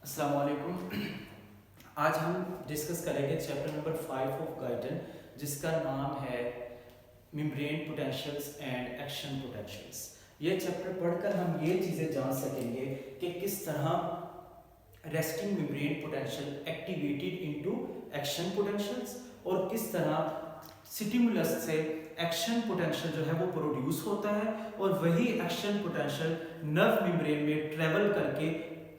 अस्सलाम वालेकुम। आज हम डिस्कस करेंगे चैप्टर नंबर 5 ऑफ गाइडन, जिसका नाम है membrane potentials and action potentials. ये चैप्टर पढ़कर हम ये चीज़ें जान सकेंगे कि किस तरह resting membrane potential activated into action potentials और किस तरह स्टिमुलस से एक्शन पोटेंशियल जो है वो प्रोड्यूस होता है और वही एक्शन पोटेंशियल नर्व मेम्ब्रेन में ट्रेवल करके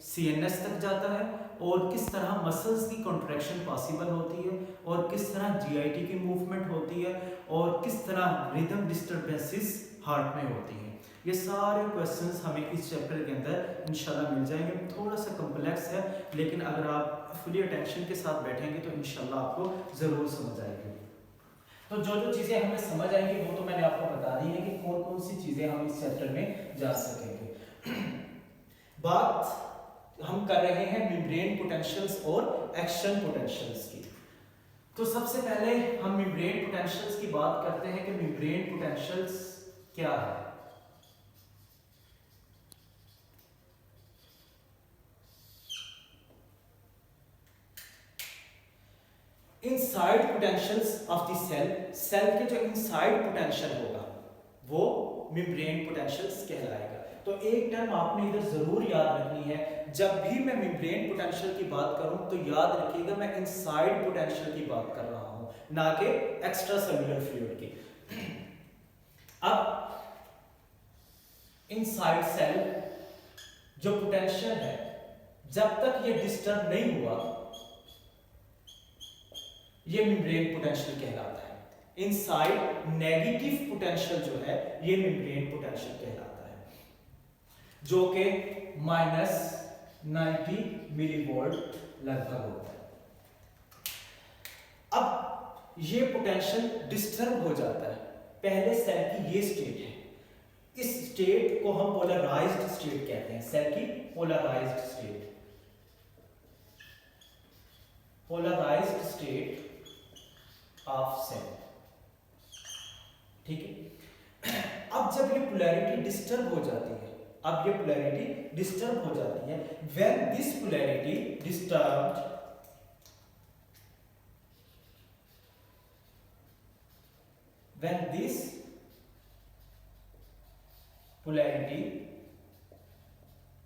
सीएनएस तक जाता है और किस तरह मसल्स की कॉन्ट्रैक्शन पॉसिबल होती है और किस तरह जीआईटी की मूवमेंट होती है और किस तरह रिदम डिस्टर्बेंसेस हार्ट में होती हैं। ये सारे क्वेश्चंस हमें इस चैप्टर के अंदर इंशाल्लाह मिल जाएंगे। थोड़ा सा कॉम्प्लेक्स है, लेकिन अगर आप फुली अटेंशन के साथ बैठेंगे तो इंशाल्लाह आपको ज़रूर समझ आएगी। तो जो जो चीज़ें हमें समझ आएंगी वो तो मैंने आपको बता दी है कि कौन कौन सी चीज़ें हम इस चैप्टर में जा सकेंगे। बात हम कर रहे हैं मेम्ब्रेन पोटेंशियल्स और एक्शन पोटेंशियल्स की। तो सबसे पहले हम मेम्ब्रेन पोटेंशियल्स की बात करते हैं कि मेम्ब्रेन पोटेंशियल्स क्या है। Inside potentials of the cell के जो इनसाइड पोटेंशियल होगा वो मेम्ब्रेन पोटेंशियल्स कहलाएगा। तो एक टर्म आपने इधर जरूर याद रखनी है, जब भी मैं मेम्ब्रेन पोटेंशियल की बात करूं तो याद रखिएगा मैं इनसाइड पोटेंशियल की बात कर रहा हूं, ना कि एक्स्ट्रा सेल्युलर फ्लूइड की। अब इनसाइड सेल जो पोटेंशियल है जब तक ये डिस्टर्ब नहीं हुआ ये मेम्ब्रेन पोटेंशियल कहलाता है। इनसाइड नेगेटिव पोटेंशियल जो है ये मेम्ब्रेन पोटेंशियल कहलाता है, जो कि -90 मिलीवोल्ट लगभग होता है। अब ये पोटेंशियल डिस्टर्ब हो जाता है। पहले सेल की ये स्टेट है, इस स्टेट को हम पोलराइज्ड स्टेट कहते हैं। सेल की polarized state, polarized state of cell, ठीक है। अब जब ये पोलैरिटी डिस्टर्ब हो जाती है, अब ये पोलैरिटी डिस्टर्ब हो जाती है, व्हेन दिस पोलैरिटी डिस्टर्ब्ड, व्हेन दिस polarity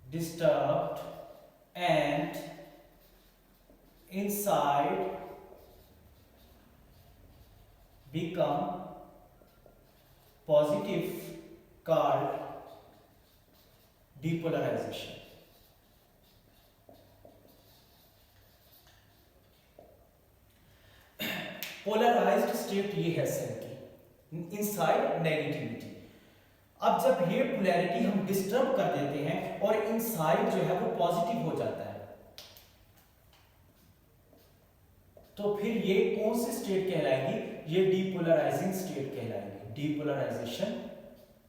disturbed and inside become positive called depolarization. Polarized state ये है सेल की, इनसाइड नेगेटिविटी। अब जब ये पोलैरिटी हम डिस्टर्ब कर देते हैं और इनसाइड जो है वो पॉजिटिव हो जाता है, तो फिर ये कौन सी स्टेट कहलाएगी? ये डीपोलराइजिंग स्टेट कहलाएगी, डीपोलराइजेशन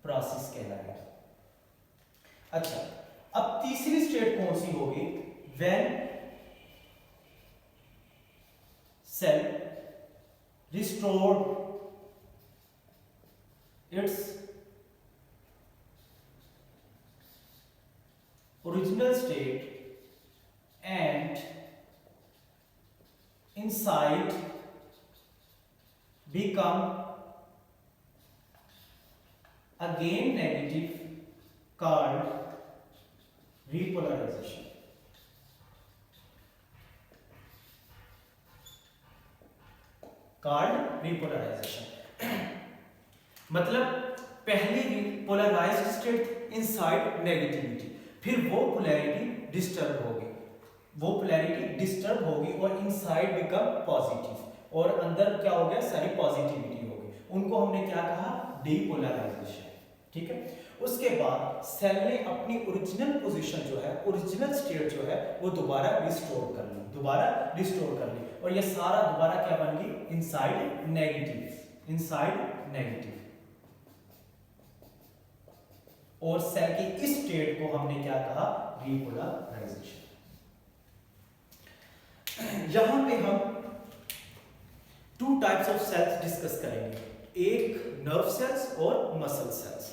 प्रोसेस कहलाएगा। अच्छा, अब तीसरी स्टेट कौन सी होगी? When cell restored its original state and inside become again negative called repolarization. called repolarization मतलब पहली पोलराइज्ड स्टेट इनसाइड नेगेटिविटी, फिर वो पोलैरिटी डिस्टर्ब होगी, वो पोलैरिटी डिस्टर्ब होगी और इनसाइड बिकम पॉजिटिव और अंदर क्या हो गया? सारी पॉजिटिविटी होगी। उनको हमने क्या कहा? डीपोलराइजेशन, ठीक है। उसके बाद सेल ने अपनी ओरिजिनल पोजीशन जो है, ओरिजिनल स्टेट जो है वो दोबारा रिस्टोर कर ली, दोबारा रिस्टोर कर ली और ये सारा दोबारा क्या बन गई? Inside negative, inside negative. और सेल की इस स्टेट को हमने क्या कहा? रिपोलराइजेशन। यहां पे हम two types of cells discuss करेंगे, एक नर्व सेल्स और मसल सेल्स,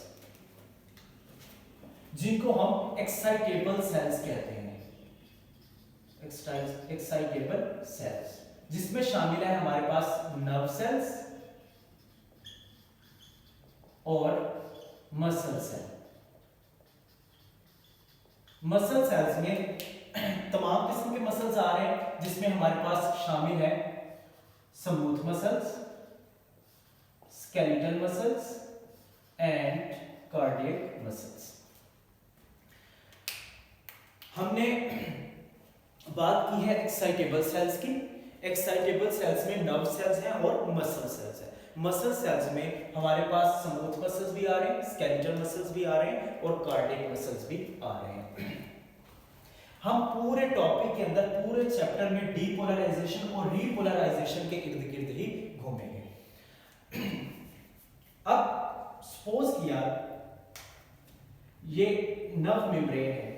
जिनको हम एक्साइटेबल सेल्स कहते हैं। एक्साइटेबल सेल्स, जिसमें शामिल है हमारे पास नर्व सेल्स और मसल सेल। मसल सेल्स में तमाम किस्म के मसल्स आ रहे हैं, जिसमें हमारे पास शामिल है smooth muscles, skeletal muscles and cardiac muscles. हमने बात की है एक्साइटेबल सेल्स की। एक्साइटेबल सेल्स में नर्व सेल्स हैं और मसल सेल्स हैं। मसल सेल्स में हमारे पास स्मूथ मसल्स भी आ रहे हैं, स्केलेटल मसल्स भी आ रहे हैं और कार्डियक मसल्स भी आ रहे हैं। हम पूरे टॉपिक के अंदर, पूरे चैप्टर में डीपोलराइजेशन और रीपोलराइजेशन के इर्द गिर्द ही घूमेंगे। अब सपोज किया ये नर्व मेम्ब्रेन है,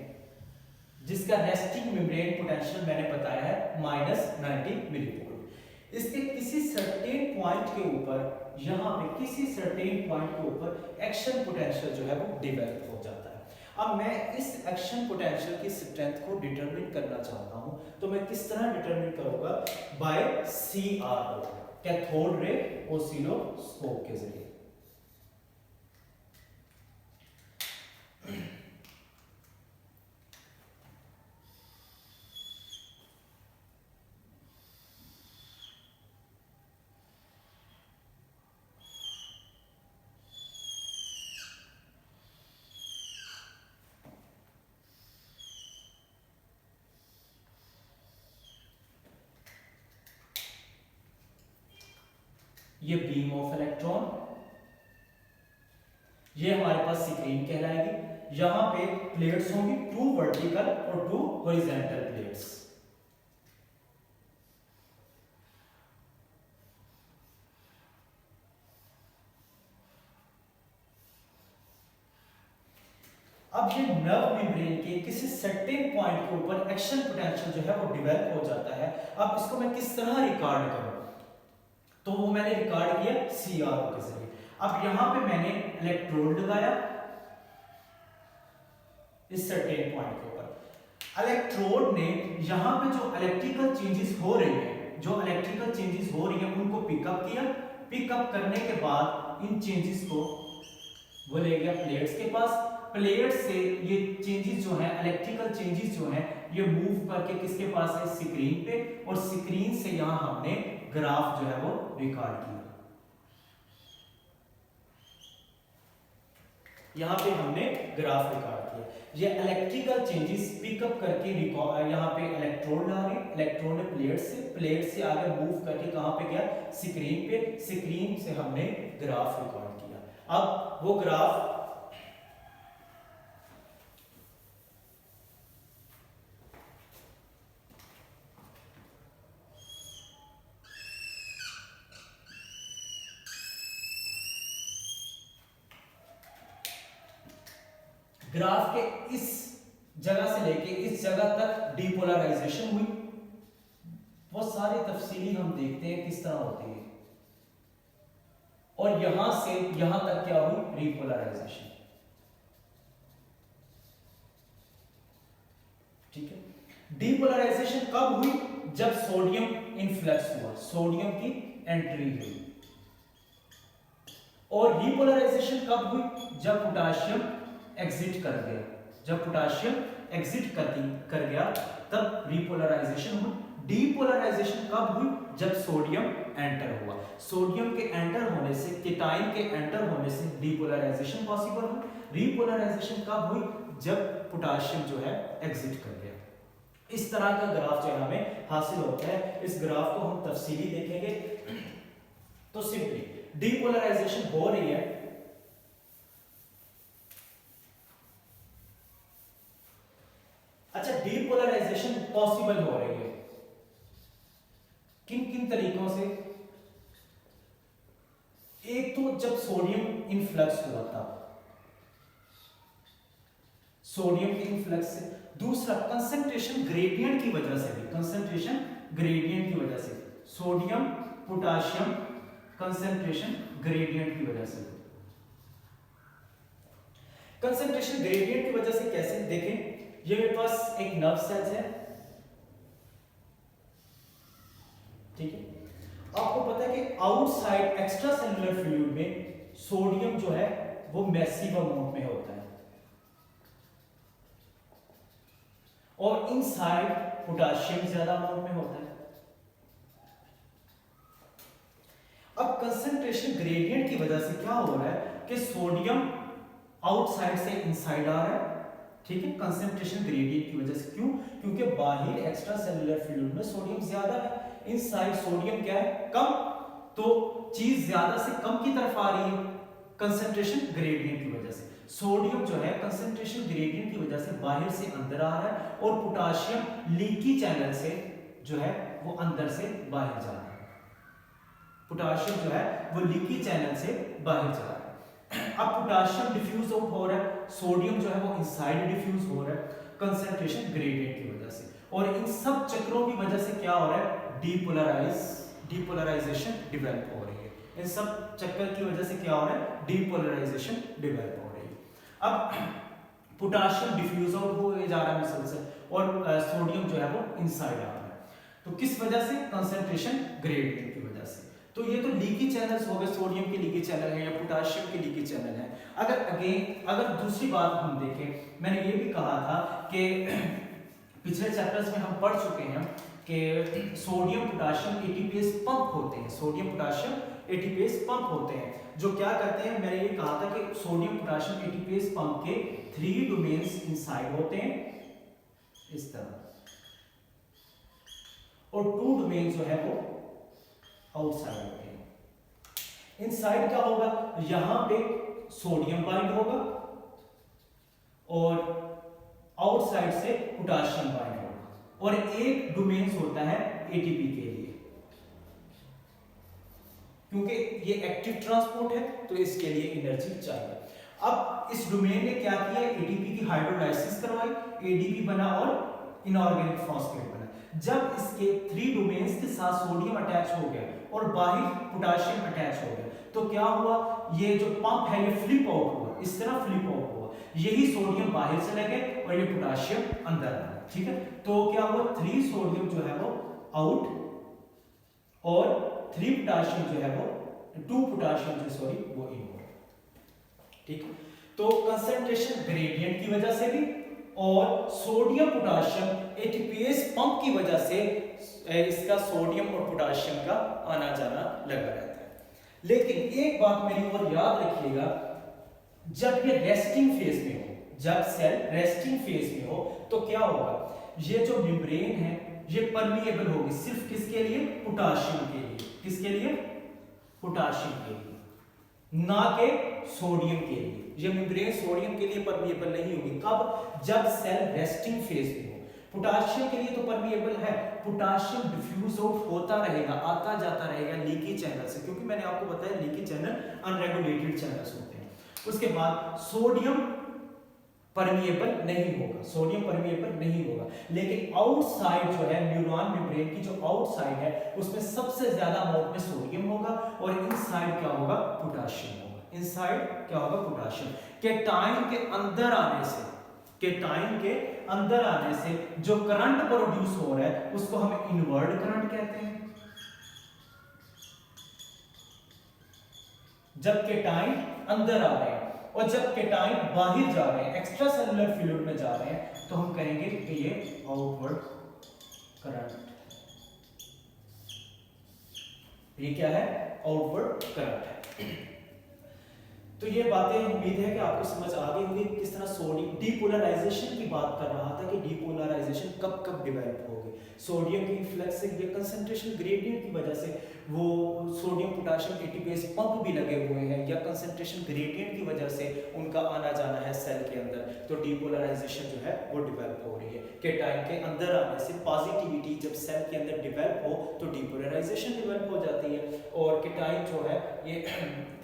जिसका रेस्टिंग मेम्ब्रेन पोटेंशियल मैंने बताया है -90 मिलीवोल्ट। इसके किसी सर्टेन पॉइंट के ऊपर, यहां पे किसी सर्टेन पॉइंट के ऊपर एक्शन पोटेंशियल जो है वो डेवलप हो जाता है। अब मैं इस एक्शन पोटेंशियल की स्ट्रेंथ को डिटरमिन करना चाहता हूं, तो मैं किस तरह डिटरमिन करूंगा? By CRO, cathode ray oscilloscope के जरिए। ये बीम ऑफ इलेक्ट्रॉन, ये हमारे पास स्क्रीन कहलाएगी। यहां पे प्लेट्स होंगी, 2 वर्टिकल और 2 हॉरिजॉन्टल प्लेट्स। अब ये नर्व मेम्ब्रेन के किसी सर्टेन पॉइंट के ऊपर एक्शन पोटेंशियल जो है वो डेवलप हो जाता है। अब इसको मैं किस तरह रिकॉर्ड करूं? तो वो मैंने रिकॉर्ड किया CRO के जरिए। अब यहां पे मैंने इलेक्ट्रोड लगाया इस सर्टेन पॉइंट के ऊपर। इलेक्ट्रोड ने यहां पे जो इलेक्ट्रिकल चेंजेस हो रही है, उनको पिकअप किया। पिकअप करने के बाद इन चेंजेस को वो ले गया प्लेट्स के पास। प्लेट से ये चेंजेस जो हैं, इलेक्ट्रिकल चेंजेस जो हैं, ये मूव करके किसके पास है? स्क्रीन पे। और स्क्रीन से यहां हमने ग्राफ जो है वो रिकॉर्ड किया। यहां पे हमने ग्राफ रिकॉर्ड किया। ये इलेक्ट्रिकल चेंजेस पिकअप करके यहां पे इलेक्ट्रोड आ रहे हैं, इलेक्ट्रोड ने प्लेट से आगे मूव करके कहां पे गया? स्क्रीन पे। स्क्रीन से हमने ग्राफ रिकॉर्ड किया। अब वो ग्राफ ग्राफ के इस जगह से लेके इस जगह तक डीपोलराइजेशन हुई। वो सारी तफसीली हम देखते हैं किस तरह होती है। और यहां से यहां तक क्या हुई? रीपोलराइजेशन। ठीक है। डीपोलराइजेशन कब हुई? जब सोडियम इनफ्लक्स हुआ, सोडियम की एंट्री हुई। और रीपोलराइजेशन कब हुई? जब पोटेशियम एग्जिट कर गया। जब पोटेशियम एग्जिट कर गया तब रीपोलराइजेशन हुई। डीपोलराइजेशन कब हुई? जब सोडियम एंटर हुआ। सोडियम के एंटर होने से, केटाइन के एंटर होने से डीपोलराइजेशन पॉसिबल हुई। रीपोलराइजेशन कब हुई? जब पोटेशियम जो है एग्जिट कर गया। इस तरह का ग्राफ जो है हमें हासिल होता है। इस ग्राफ को हम तफसीली देखेंगे। तो सिंपली डीपोलराइजेशन हो रही है। अच्छा, डीपोलराइजेशन पॉसिबल हो रही है किन किन तरीकों से? एक तो जब सोडियम इनफ्लक्स हुआ था, सोडियम के इनफ्लक्स से। दूसरा, कंसंट्रेशन ग्रेडियंट की वजह से भी, कंसंट्रेशन ग्रेडियंट की वजह से, सोडियम पोटेशियम कंसंट्रेशन ग्रेडियंट की वजह से। कंसंट्रेशन ग्रेडियंट की वजह से कैसे? देखें, ये मेरे पास एक नर्व सेल्स है, ठीक है। आपको पता है कि आउटसाइड एक्स्ट्रा सेलुलर फ्लूइड में सोडियम जो है वो मैसिव अमाउंट में होता है और इनसाइड पोटेशियम ज्यादा अमाउंट में होता है। अब कंसंट्रेशन ग्रेडियंट की वजह से क्या हो रहा है कि सोडियम आउटसाइड से इनसाइड आ रहा है, ठीक है, कंसंट्रेशन ग्रेडियंट की वजह से। क्यों? क्योंकि बाहर एक्स्ट्रा सेलुलर फ्लूइड में सोडियम ज्यादा है, इनसाइड सोडियम क्या है, कम, तो चीज ज्यादा से कम की तरफ आ रही है कंसंट्रेशन ग्रेडियंट की वजह से। सोडियम जो है कंसंट्रेशन ग्रेडियंट की वजह से बाहर से अंदर आ रहा है और पोटेशियम लीकी चैनल से जो है वो अंदर से बाहर जा रहा है। पोटेशियम जो है वो लीकी चैनल से बाहर जा रहा है। अब पोटेशियम डिफ्यूज आउट हो रहा है, सोडियम जो है वो इनसाइड डिफ्यूज हो रहा है कंसंट्रेशन ग्रेडियंट की वजह से। और इन सब चक्रों की वजह से क्या हो रहा है, डीपोलराइजेशन डेवलप हो रही है। इन सब चक्कर की वजह से क्या हो रहा है, डीपोलराइजेशन डेवलप हो रही है। अब पोटेशियम डिफ्यूज आउट हो जा रहा है मसल से और सोडियम जो है वो इनसाइड आ रहा है। तो किस वजह से, कंसंट्रेशन ग्रेडियंट की वजह से। तो ये तो लीकी चैनल्स हो गए, सोडियम के लीकी चैनल है या पोटेशियम के लीकी चैनल है। अगर दूसरी बात हम देखें, मैंने ये भी कहा था कि पिछले चैप्टर्स में हम पढ़ चुके हैं कि सोडियम पोटेशियम एटीपीएस पंप होते हैं, सोडियम पोटेशियम एटीपीएस पंप होते हैं जो क्या करते हैं। मैंने ये कहा था कि सोडियम पोटेशियम एटीपीएस पंप के 3 डोमेन्स इनसाइड होते हैं इस तरह, और 2 डोमेन जो है वो आउटसाइड होते हैं। इनसाइड क्या होगा, यहां पे सोडियम बाइंड होगा और आउटसाइड से पोटेशियम बाइंड होगा, और एक डोमेन होता है एटीपी के लिए, क्योंकि ये एक्टिव ट्रांसपोर्ट है तो इसके लिए एनर्जी चाहिए। अब इस डोमेन ने क्या किया, एटीपी की हाइड्रोलाइसिस करवाई, एडीपी बना और इनऑर्गेनिक फॉस्फेट बना। जब इसके 3 डोमेन्स के साथ सोडियम अटैच हो गया और बाहर पोटेशियम अटैच हो गया तो क्या हुआ, ये जो पंप है ये फ्लिप आउट हुआ, इस तरह फ्लिप आउट हुआ, यही सोडियम बाहर चले गए और ये पोटेशियम अंदर आ गया, ठीक है। तो क्या हुआ, 3 सोडियम जो है वो आउट और 3 पोटेशियम जो है वो 2 पोटेशियम जो सॉरी वो इन हो, ठीक। तो कंसंट्रेशन ग्रेडियंट की वजह से भी और सोडियम पोटेशियम एटीपीएस पंप की वजह से इसका सोडियम और पोटेशियम का आना जाना लगा रहता है। लेकिन एक बात मेरी और याद रखिएगा, जब ये रेस्टिंग फेज में हो, जब सेल रेस्टिंग फेज में हो तो क्या होगा, ये जो मेम्ब्रेन है ये परमिएबल होगी सिर्फ किसके लिए, पोटेशियम के लिए, किसके लिए, पोटेशियम के लिए, ना कि सोडियम के लिए। ये मेम्ब्रेन सोडियम के लिए परमिएबल नहीं होगी, कब, जब सेल रेस्टिंग फेज में हो। पोटेशियम के लिए तो परमिएबल है, पोटेशियम डिफ्यूज आउट होता रहेगा, आता जाता रहेगा लीकी चैनल से, क्योंकि मैंने आपको बताया लीकी चैनल अनरेगुलेटेड चैनल्स होते हैं। उसके बाद सोडियम परमिएबल नहीं होगा, सोडियम परमिएबल नहीं होगा, लेकिन आउटसाइड जो है न्यूरॉन मेम्ब्रेन की जो आउटसाइड है उसमें सबसे ज्यादा अमाउंट में सोडियम होगा और इनसाइड क्या होगा, पोटेशियम होगा। इनसाइड क्या होगा, पोटेशियम। केटाइन के अंदर आने से, केटाइन के अंदर आने से जो करंट प्रोड्यूस हो रहा है उसको हम इनवर्ड करंट कहते हैं। जब केटाइन अंदर आ रहे हैं और जब केटाइन बाहर जा रहे हैं, एक्स्ट्रा सेलुलर फ्लूइड में जा रहे हैं, तो हम कहेंगे कि ये आउटवर्ड करंट, ये क्या है, आउटवर्ड करंट है। तो ये बातें उम्मीद है कि आपको समझ आ गई होगी किस तरह सोडियम डीपोलराइजेशन की बात कर रहा था कि डीपोलराइजेशन कब कब डेवलप होगी। सोडियम की इन्फ्लक्स से या कंसंट्रेशन ग्रेडियंट की वजह से वो सोडियम पोटेशियम एटीपीएस पंप भी लगे हुए हैं, या कंसंट्रेशन ग्रेडियंट की वजह से उनका आना जाना है सेल के अंदर, तो डीपोलराइजेशन जो है वो डेवलप हो रही है। केटाइन के अंदर आने से पॉजिटिविटी जब सेल के अंदर डेवलप हो तो डीपोलराइजेशन डेवलप हो जाती है, और केटाइन जो है ये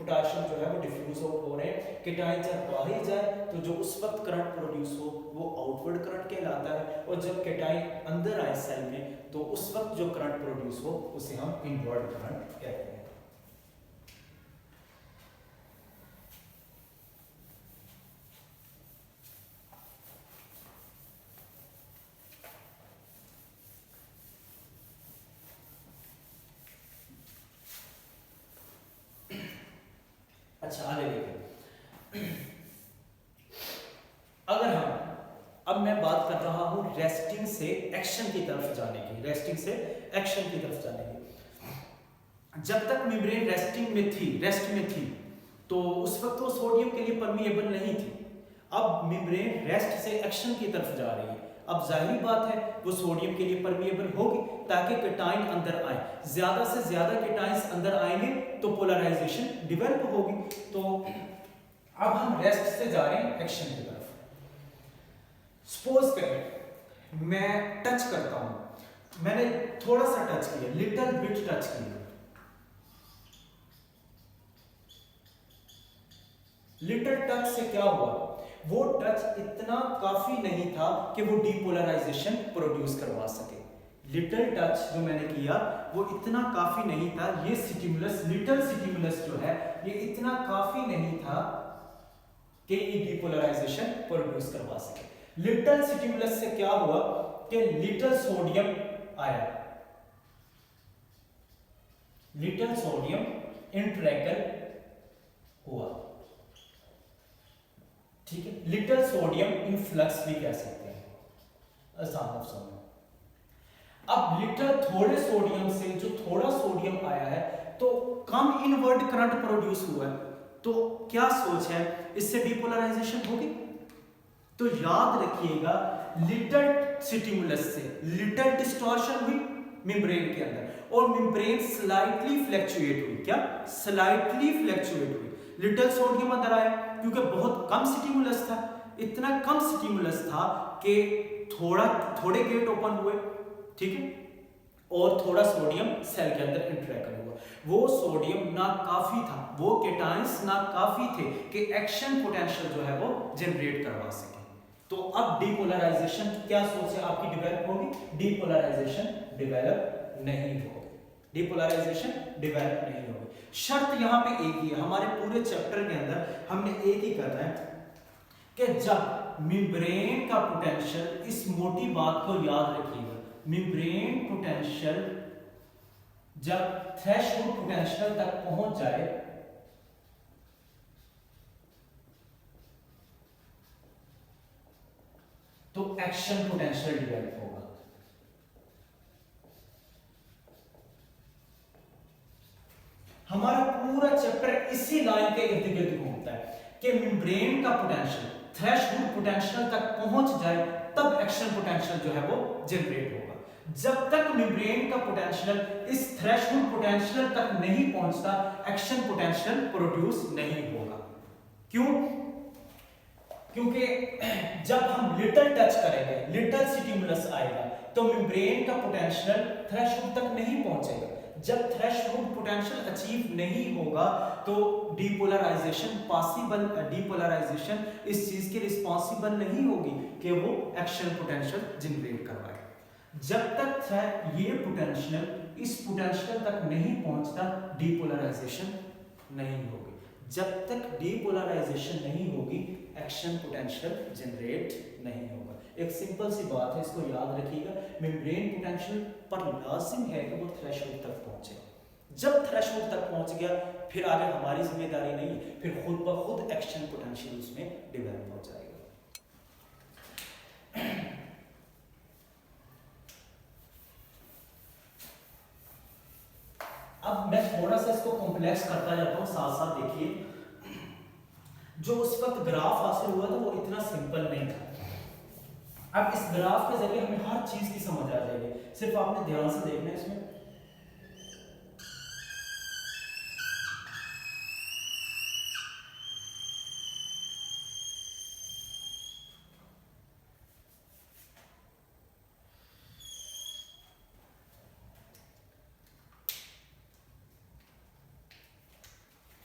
पोटेशियम जो है वो डिफ्यूज आउट हो रहे हैं। केटाइन जब बाहर जाए तो जो उस वक्त करंट प्रोड्यूस हो वो आउटवर्ड करंट कहलाता है, और जब केटाइन अंदर आए सेल में तो उस वक्त जो करंट प्रोड्यूस हो उसे हम इनवर्ड करंट कहते हैं। अच्छा आगे देखिए, अगर हम अब मैं बात कर रहा हूं रेस्टिंग से एक्शन की तरफ जाने की, रेस्टिंग से एक्शन की तरफ जाने की। जब तक मेम्ब्रेन रेस्ट में थी तो उस वक्त वो सोडियम के लिए परमिएबल नहीं थी। अब मेम्ब्रेन रेस्ट से एक्शन की तरफ जा रही है, अब जाहिर बात है वो सोडियम के लिए परमिएबल होगी ताकि केटाइन अंदर आए। ज्यादा से ज्यादा केटाइंस अंदर आएंगे तो पोलराइजेशन डेवलप होगी। तो अब हम रेस्ट से जा रहे हैं एक्शन की तरफ। सपोज करें मैं टच करता हूं, मैंने थोड़ा सा टच किया, लिटिल बिट टच किया, लिटिल टच से क्या हुआ, वो टच इतना काफी नहीं था कि वो डीपोलराइजेशन प्रोड्यूस करवा सके। लिटिल टच जो मैंने किया वो इतना काफी नहीं था, ये स्टिमुलस, लिटिल स्टिमुलस जो है ये इतना काफी नहीं था कि ये डीपोलराइजेशन प्रोड्यूस करवा सके। लिटिल स्टिमुलस से क्या हुआ कि लिटिल सोडियम आया, लिटिल सोडियम इंट्रैकल हुआ, ठीक है, लिटिल सोडियम इनफ्लक्स भी कह सकते हैं, आसान लफ्जों में। अब लिटिल थोड़े सोडियम से जो थोड़ा सोडियम आया है तो कम इनवर्ट करंट प्रोड्यूस हुआ है, तो क्या सोच है, इससे डीपोलराइजेशन होगी? तो याद रखिएगा लिटिल स्टिमुलस से लिटिल डिस्टॉर्शन हुई मेम्ब्रेन के अंदर और मेम्ब्रेन स्लाइटली फ्लैक्चुएट हुई। क्या? स्लाइटली फ्लैक्चुएट हुई। लिटिल सोडियम अंदर आया क्योंकि बहुत कम स्टिमुलस था, इतना कम स्टिमुलस था कि थोड़े गेट ओपन हुए, ठीक है, और थोड़ा सोडियम सेल के अंदर इंट्रैक्ट हुआ। वो सोडियम ना काफी था, वो केटाइंस ना काफी थे कि एक्शन पोटेंशियल जो है वो जनरेट करवा सके। तो अब डीपोलराइजेशन क्या सोच है आपकी डेवलप होगी? डीपोलराइजेशन डेवलप नहीं होगी, डीपोलराइजेशन डेवलप नहीं होगी। शर्त यहां पे एक ही है, हमारे पूरे चैप्टर के अंदर हमने एक ही करना है कि जब मेम्ब्रेन का पोटेंशियल, इस मोटी बात को याद रखिएगा, मेम्ब्रेन पोटेंशियल जब थ्रेशोल्ड पोटेंशियल तक पहुंच जाए तो एक्शन पोटेंशियल डेवलप होगा। हमारा पूरा चैप्टर इसी लाइन के इर्द गिर्द घूमता है कि मेम्ब्रेन का पोटेंशियल थ्रेशोल्ड पोटेंशियल तक पहुंच जाए तब एक्शन पोटेंशियल जो है वो जनरेट होगा। जब तक मेम्ब्रेन का पोटेंशियल इस थ्रेशोल्ड पोटेंशियल तक नहीं पहुंचता एक्शन पोटेंशियल प्रोड्यूस नहीं होगा। क्यों? क्योंकि जब हम लिटिल टच करेंगे, लिटिल स्टिमुलस आएगा तो मेम्ब्रेन का पोटेंशियल थ्रेशोल्ड तक नहीं पहुंचेगा। जब थ्रेशोल्ड पोटेंशियल अचीव नहीं होगा तो डीपोलराइजेशन पॉसिबल, डीपोलराइजेशन इस चीज के रिस्पॉन्सिबल नहीं होगी कि वो एक्शन पोटेंशियल जनरेट करवाए। जब तक ये पोटेंशियल इस पोटेंशियल तक नहीं पहुंचता डीपोलराइजेशन नहीं होगी। जब तक डीपोलराइजेशन नहीं होगी एक्शन पोटेंशियल जनरेट नहीं होगा। एक सिंपल सी बात है, इसको याद रखिएगा, मेम्ब्रेन पोटेंशियल पर लाजिम है कि वो थ्रेशोल्ड तक पहुंचे। जब थ्रेशोल्ड तक पहुंच गया फिर आगे हमारी जिम्मेदारी नहीं, फिर खुद ब खुद एक्शन पोटेंशियल उसमें डेवलप हो जाएगा। अब मैं थोड़ा सा इसको कॉम्प्लेक्स करता जाता हूं, साथ साथ देखिए, जो उस वक्त ग्राफ हासिल हुआ था वो इतना सिंपल नहीं था। अब इस ग्राफ के जरिए हमें हर चीज की समझ आ जाएगी, सिर्फ आपने ध्यान से देखना है। इसमें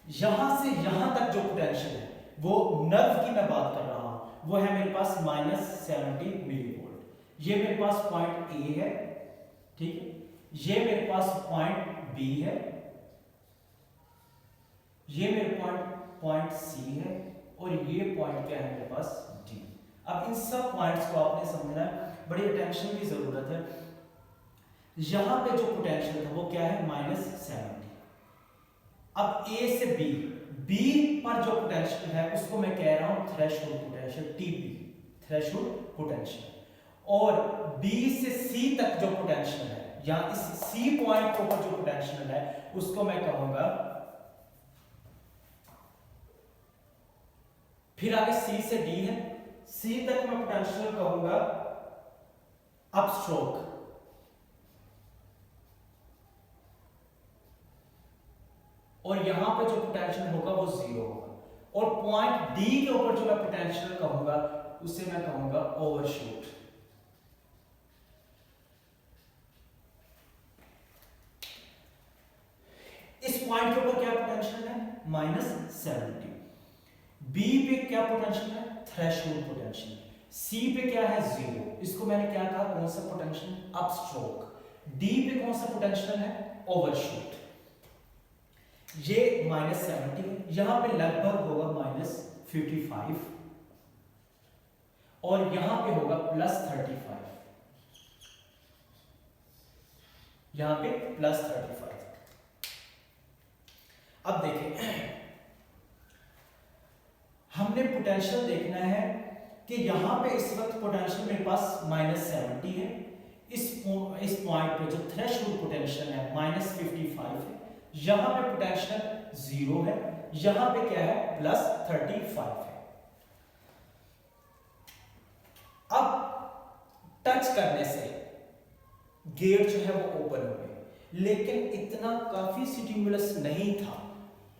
यहां से यहां तक जो पोटेंशियल है वो नर्व की मैं बात कर रहा हूं, वो है मेरे पास -70 मिलीवोल्ट। ये मेरे पास पॉइंट ए है, ठीक है, ये मेरे पास पॉइंट बी है, ये मेरे पॉइंट सी है और ये पॉइंट क्या है मेरे पास डी। अब इन सब पॉइंट्स को आपने समझना है, बड़ी अटेंशन की जरूरत है। यहां पे जो पोटेंशियल था वो क्या है? -70। अब ए से बी बी पर जो पोटेंशियल है उसको मैं कह रहा हूं threshold potential, TP, threshold potential. और बी से सी तक जो पोटेंशियल है या इस सी पॉइंट के ऊपर जो पोटेंशियल है उसको मैं कहूंगा, फिर आगे सी से डी है, सी तक मैं पोटेंशियल कहूंगा अपस्ट्रोक, और यहां पे जो पोटेंशियल होगा वो जीरो होगा। और पॉइंट डी के ऊपर जो मैं पोटेंशियल कहूंगा उसे मैं कहूंगा ओवरशूट। इस पॉइंट के ऊपर क्या पोटेंशियल है, -70। बी पे क्या पोटेंशियल है, थ्रेशोल्ड पोटेंशियल। सी पे क्या है, जीरो। इसको मैंने क्या कहा, कौन सा पोटेंशियल, अपस्ट्रोक। डी पे कौन सा पोटेंशियल है, ओवरशूट। ये -70 है, यहां पे लगभग होगा -55 और यहां पे होगा +35, यहां पे +35। अब देखें, हमने पोटेंशियल देखना है कि यहां पे इस वक्त पोटेंशियल मेरे पास -70 है, इस पॉइंट पे जो थ्रेशोल्ड पोटेंशियल है -55 है, यहां पे पोटेंशियल 0 है, यहां पे क्या है, +35 है। अब टच करने से गेट जो है वो ओपन हो गए, लेकिन इतना काफी स्टिमुलस नहीं था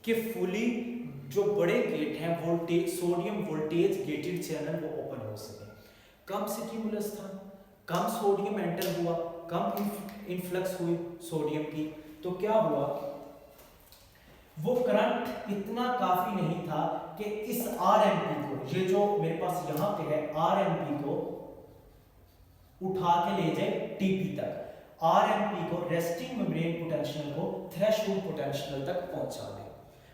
कि फुली जो बड़े गेट हैं voltage, sodium voltage gated channel वो ओपन हो सके। कम स्टिमुलस था, कम सोडियम एंटर हुआ, कम इन्फ्लक्स हुई सोडियम की, तो क्या हुआ, वो करंट इतना काफी नहीं था कि इस आरएमपी को, ये जो मेरे पास यहां पे है आरएमपी को उठा के ले जाए टीपी तक, आरएमपी को, रेस्टिंग मेम्ब्रेन पोटेंशियल को थ्रेशोल्ड पोटेंशियल तक पहुंचा दे।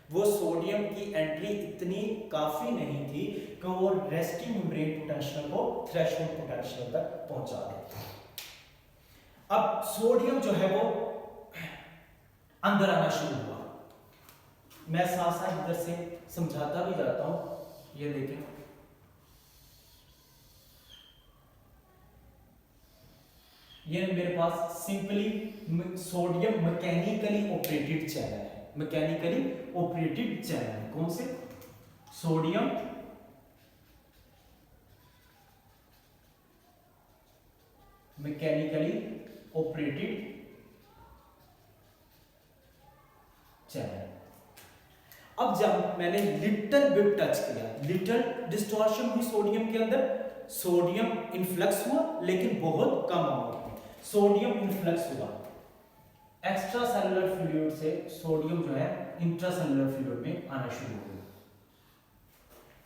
वो सोडियम की एंट्री इतनी काफी नहीं थी कि वो रेस्टिंग मेम्ब्रेन पोटेंशियल को थ्रेशोल्ड पोटेंशियल तक पहुंचा दे। अब सोडियम जो है वो अंदर आना शुरू हुआ। मैं साथ साथ इधर से समझाता भी जाता हूं। ये देखें, ये मेरे पास simply sodium mechanically operated channel है, मैकेनिकली ऑपरेटेड चैनल। कौन से, सोडियम मैकेनिकली ऑपरेटेड चैनल। अब जब मैंने लिटिल बिट टच किया, लिटिल डिस्टॉर्शन हुई सोडियम के अंदर, सोडियम इन्फ्लक्स हुआ लेकिन बहुत कम अमाउंट में सोडियम इन्फ्लक्स हुआ। एक्स्ट्रा सेलुलर फ्लूइड से सोडियम जो है इंट्रासेलुलर फ्लूइड में आना शुरू हो गया,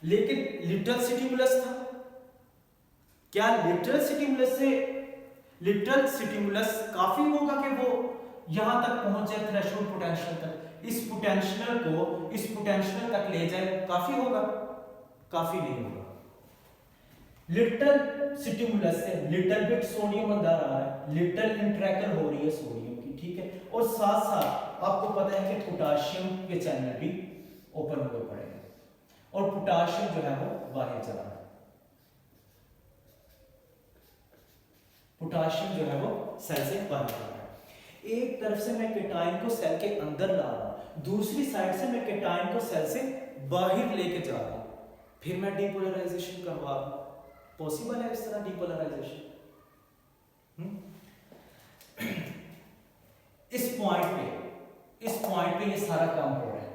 लेकिन लिटिल स्टिमुलस था। क्या लिटिल स्टिमुलस से, लिटिल स्टिमुलस काफी होगा कि वो यहां तक पहुंच जाए थ्रेशोल्ड पोटेंशियल तक, इस पोटेंशियल को इस पोटेंशियल तक ले जाए, काफी होगा, काफी नहीं होगा। लिटिल स्टिमुलस से लिटिल बिट सोडियम अंदर आ रहा है, लिटिल इंट्रैक्टर हो रही है सोडियम की, ठीक है, और साथ साथ आपको पता है कि पोटाशियम के चैनल भी ओपन हुए पड़े हैं और पोटाशियम जो है वो बाहर जा रहा है, पोटाशियम जो है वो सेल से बाहर जा रहा है। एक तरफ से मैं केटाइन को सेल के अंदर ला रहा हूं, दूसरी साइड से मैं केटाइन को सेल से बाहर लेके जा रहा हूं, फिर मैं डीपोलराइजेशन करवा रहा हूं। पॉसिबल है इस तरह डीपोलराइजेशन? इस पॉइंट पे ये सारा काम हो रहा है।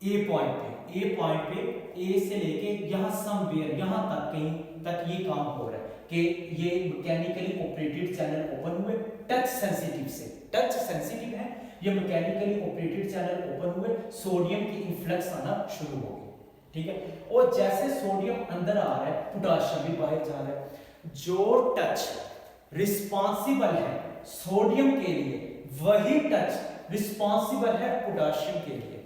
ए पॉइंट पे ए से लेके यहां समवेयर, यहां तक, कहीं तक ये काम हो रहा है कि ये मैकेनिकली ऑपरेटेड चैनल ओपन हुए, टच सेंसिटिव से, टच सेंसिटिव है, ये मैकेनिकली ऑपरेटेड चैनल ओपन हुए, सोडियम की इन्फ्लक्स आना शुरू हो गई, ठीक है। और जैसे सोडियम अंदर आ रहा है, पोटाशियम भी बाहर जा रहा है। जो टच रिस्पॉन्सिबल है सोडियम के लिए, वही टच रिस्पॉन्सिबल है पोटाशियम के लिए।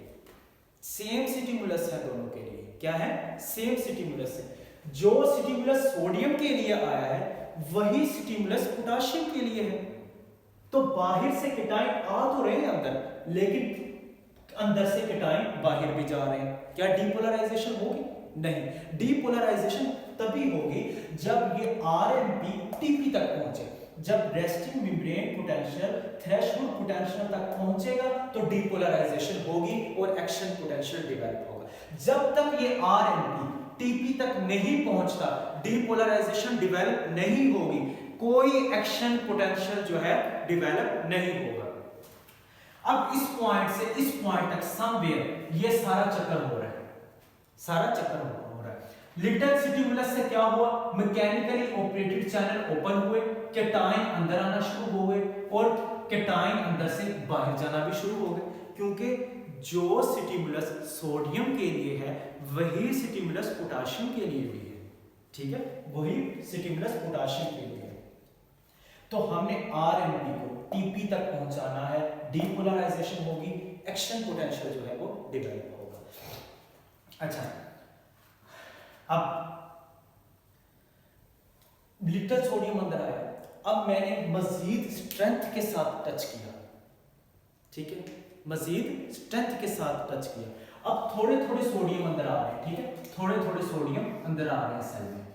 सेम स्टिमुलस है दोनों के लिए, क्या है, सेम स्टिमुलस है। जो स्टिमुलस सोडियम के लिए आया है वही स्टिमुलस पोटाशियम के लिए है। तो बाहर से केटाइन आ तो रहे हैं अंदर, लेकिन अंदर से केटाइन बाहर भी जा रहे हैं, क्या डीपोलराइजेशन होगी? नहीं। डीपोलराइजेशन तभी होगी जब ये आरएमपी टीपी तक पहुंचे। जब resting membrane potential threshold potential तक पहुंचेगा तो डीपोलराइजेशन होगी और एक्शन पोटेंशियल डेवलप होगा। जब तक ये आरएमपी टीपी तक नहीं पहुंचता, डीपोलराइजेशन डेवलप नहीं होगी, कोई एक्शन पोटेंशियल जो है डेवलप नहीं होगा। अब इस पॉइंट से इस पॉइंट तक समवेयर ये सारा चक्कर हो रहा है, सारा चक्कर हो रहा है। लिटिल स्टिमुलस से क्या हुआ? मैकेनिकली ऑपरेटेड चैनल ओपन हुए, केटाइन अंदर आना शुरू हो गए और केटाइन अंदर से बाहर जाना भी शुरू हो गए, क्योंकि जो स्टिमुलस सोडियम के लिए है वही स्टिमुलस पोटेशियम के लिए भी है। ठीक है, वही स्टिमुलस पोटेशियम के लिए है। तो हमने आरएमपी को टीपी तक पहुंचाना है, डीपोलराइजेशन होगी, एक्शन पोटेंशियल जो है वो डेवलप होगा। अच्छा, अब लिटिल सोडियम अंदर आया, अब मैंने मजीद स्ट्रेंथ के साथ टच किया, ठीक है, मजीद स्ट्रेंथ के साथ टच किया। अब थोड़े थोड़े सोडियम अंदर आ रहे हैं, ठीक है, थोड़े थोड़े सोडियम अंदर आ रहे हैं सेल में,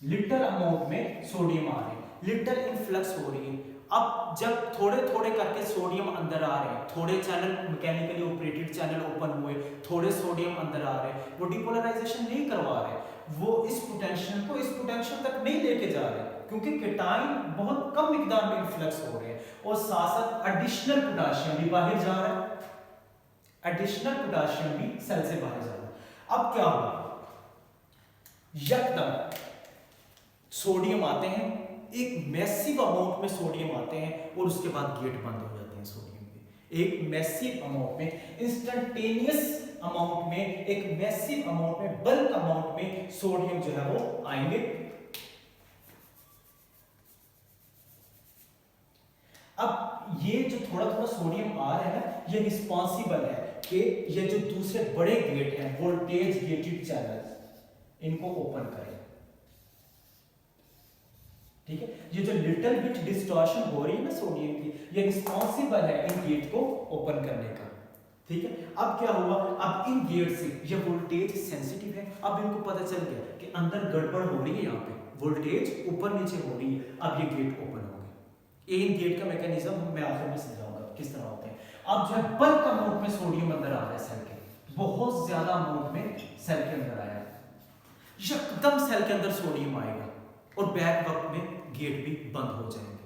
लिटिल अमाउंट में सोडियम आ रहे हैं, लिटिल इनफ्लक्स हो रही है। अब जब थोड़े थोड़े करके सोडियम अंदर आ रहे हैं, थोड़े channel mechanically operated channel open हुए, थोड़े सोडियम अंदर आ रहे हैं, वो डीपोलराइजेशन नहीं करवा रहे, वो इस पोटेंशियल को इस पोटेंशियल तक नहीं लेके जा रहे, क्योंकि केटाइन बहुत कम मिकदार में इन्फ्लक्स हो रहे हैं और साथ साथ एडिशनल पोटेशियम भी बाहर जा रहा है, एडिशनल पोटेशियम भी सेल से बाहर जा रहा है। अब क्या होगा? यकदम सोडियम आते हैं, एक मैसिव अमाउंट में सोडियम आते हैं और उसके बाद गेट बंद हो जाते हैं सोडियम के। एक मैसिव अमाउंट में, इंस्टेंटेनियस अमाउंट में, एक मैसिव अमाउंट में, बल्क अमाउंट में सोडियम जो है वो आएंगे। अब ये जो थोड़ा थोड़ा सोडियम आ रहा है ना, ये रिस्पॉन्सिबल है कि ये जो दूसरे बड़े गेट हैं, वोल्टेज गेटेड चैनल, इनको ओपन करें। ठीक है, ये जो लिटिल बिट डिस्टॉर्शन हो रही है ना सोडियम की, ये रिस्पॉन्सिबल है इन गेट को ओपन करने का। ठीक है, अब क्या हुआ? अब इन गेट से ये वोल्टेज सेंसिटिव है, अब इनको पता चल गया कि अंदर गड़बड़ हो रही है, यहाँ पे वोल्टेज ऊपर नीचे हो रही है, अब ये गेट ओपन हो गए। इन गेट का मैकेनिज्म मैं आखिर में समझाऊंगा किस तरह होते हैं। अब जो है बल्क अमाउंट में सोडियम अंदर आ रहा है सेल के, बहुत ज्यादा अमाउंट में सेल के अंदर आया, एकदम सेल के अंदर सोडियम आएगा और बैक वक्त में गेट भी बंद हो जाएंगे।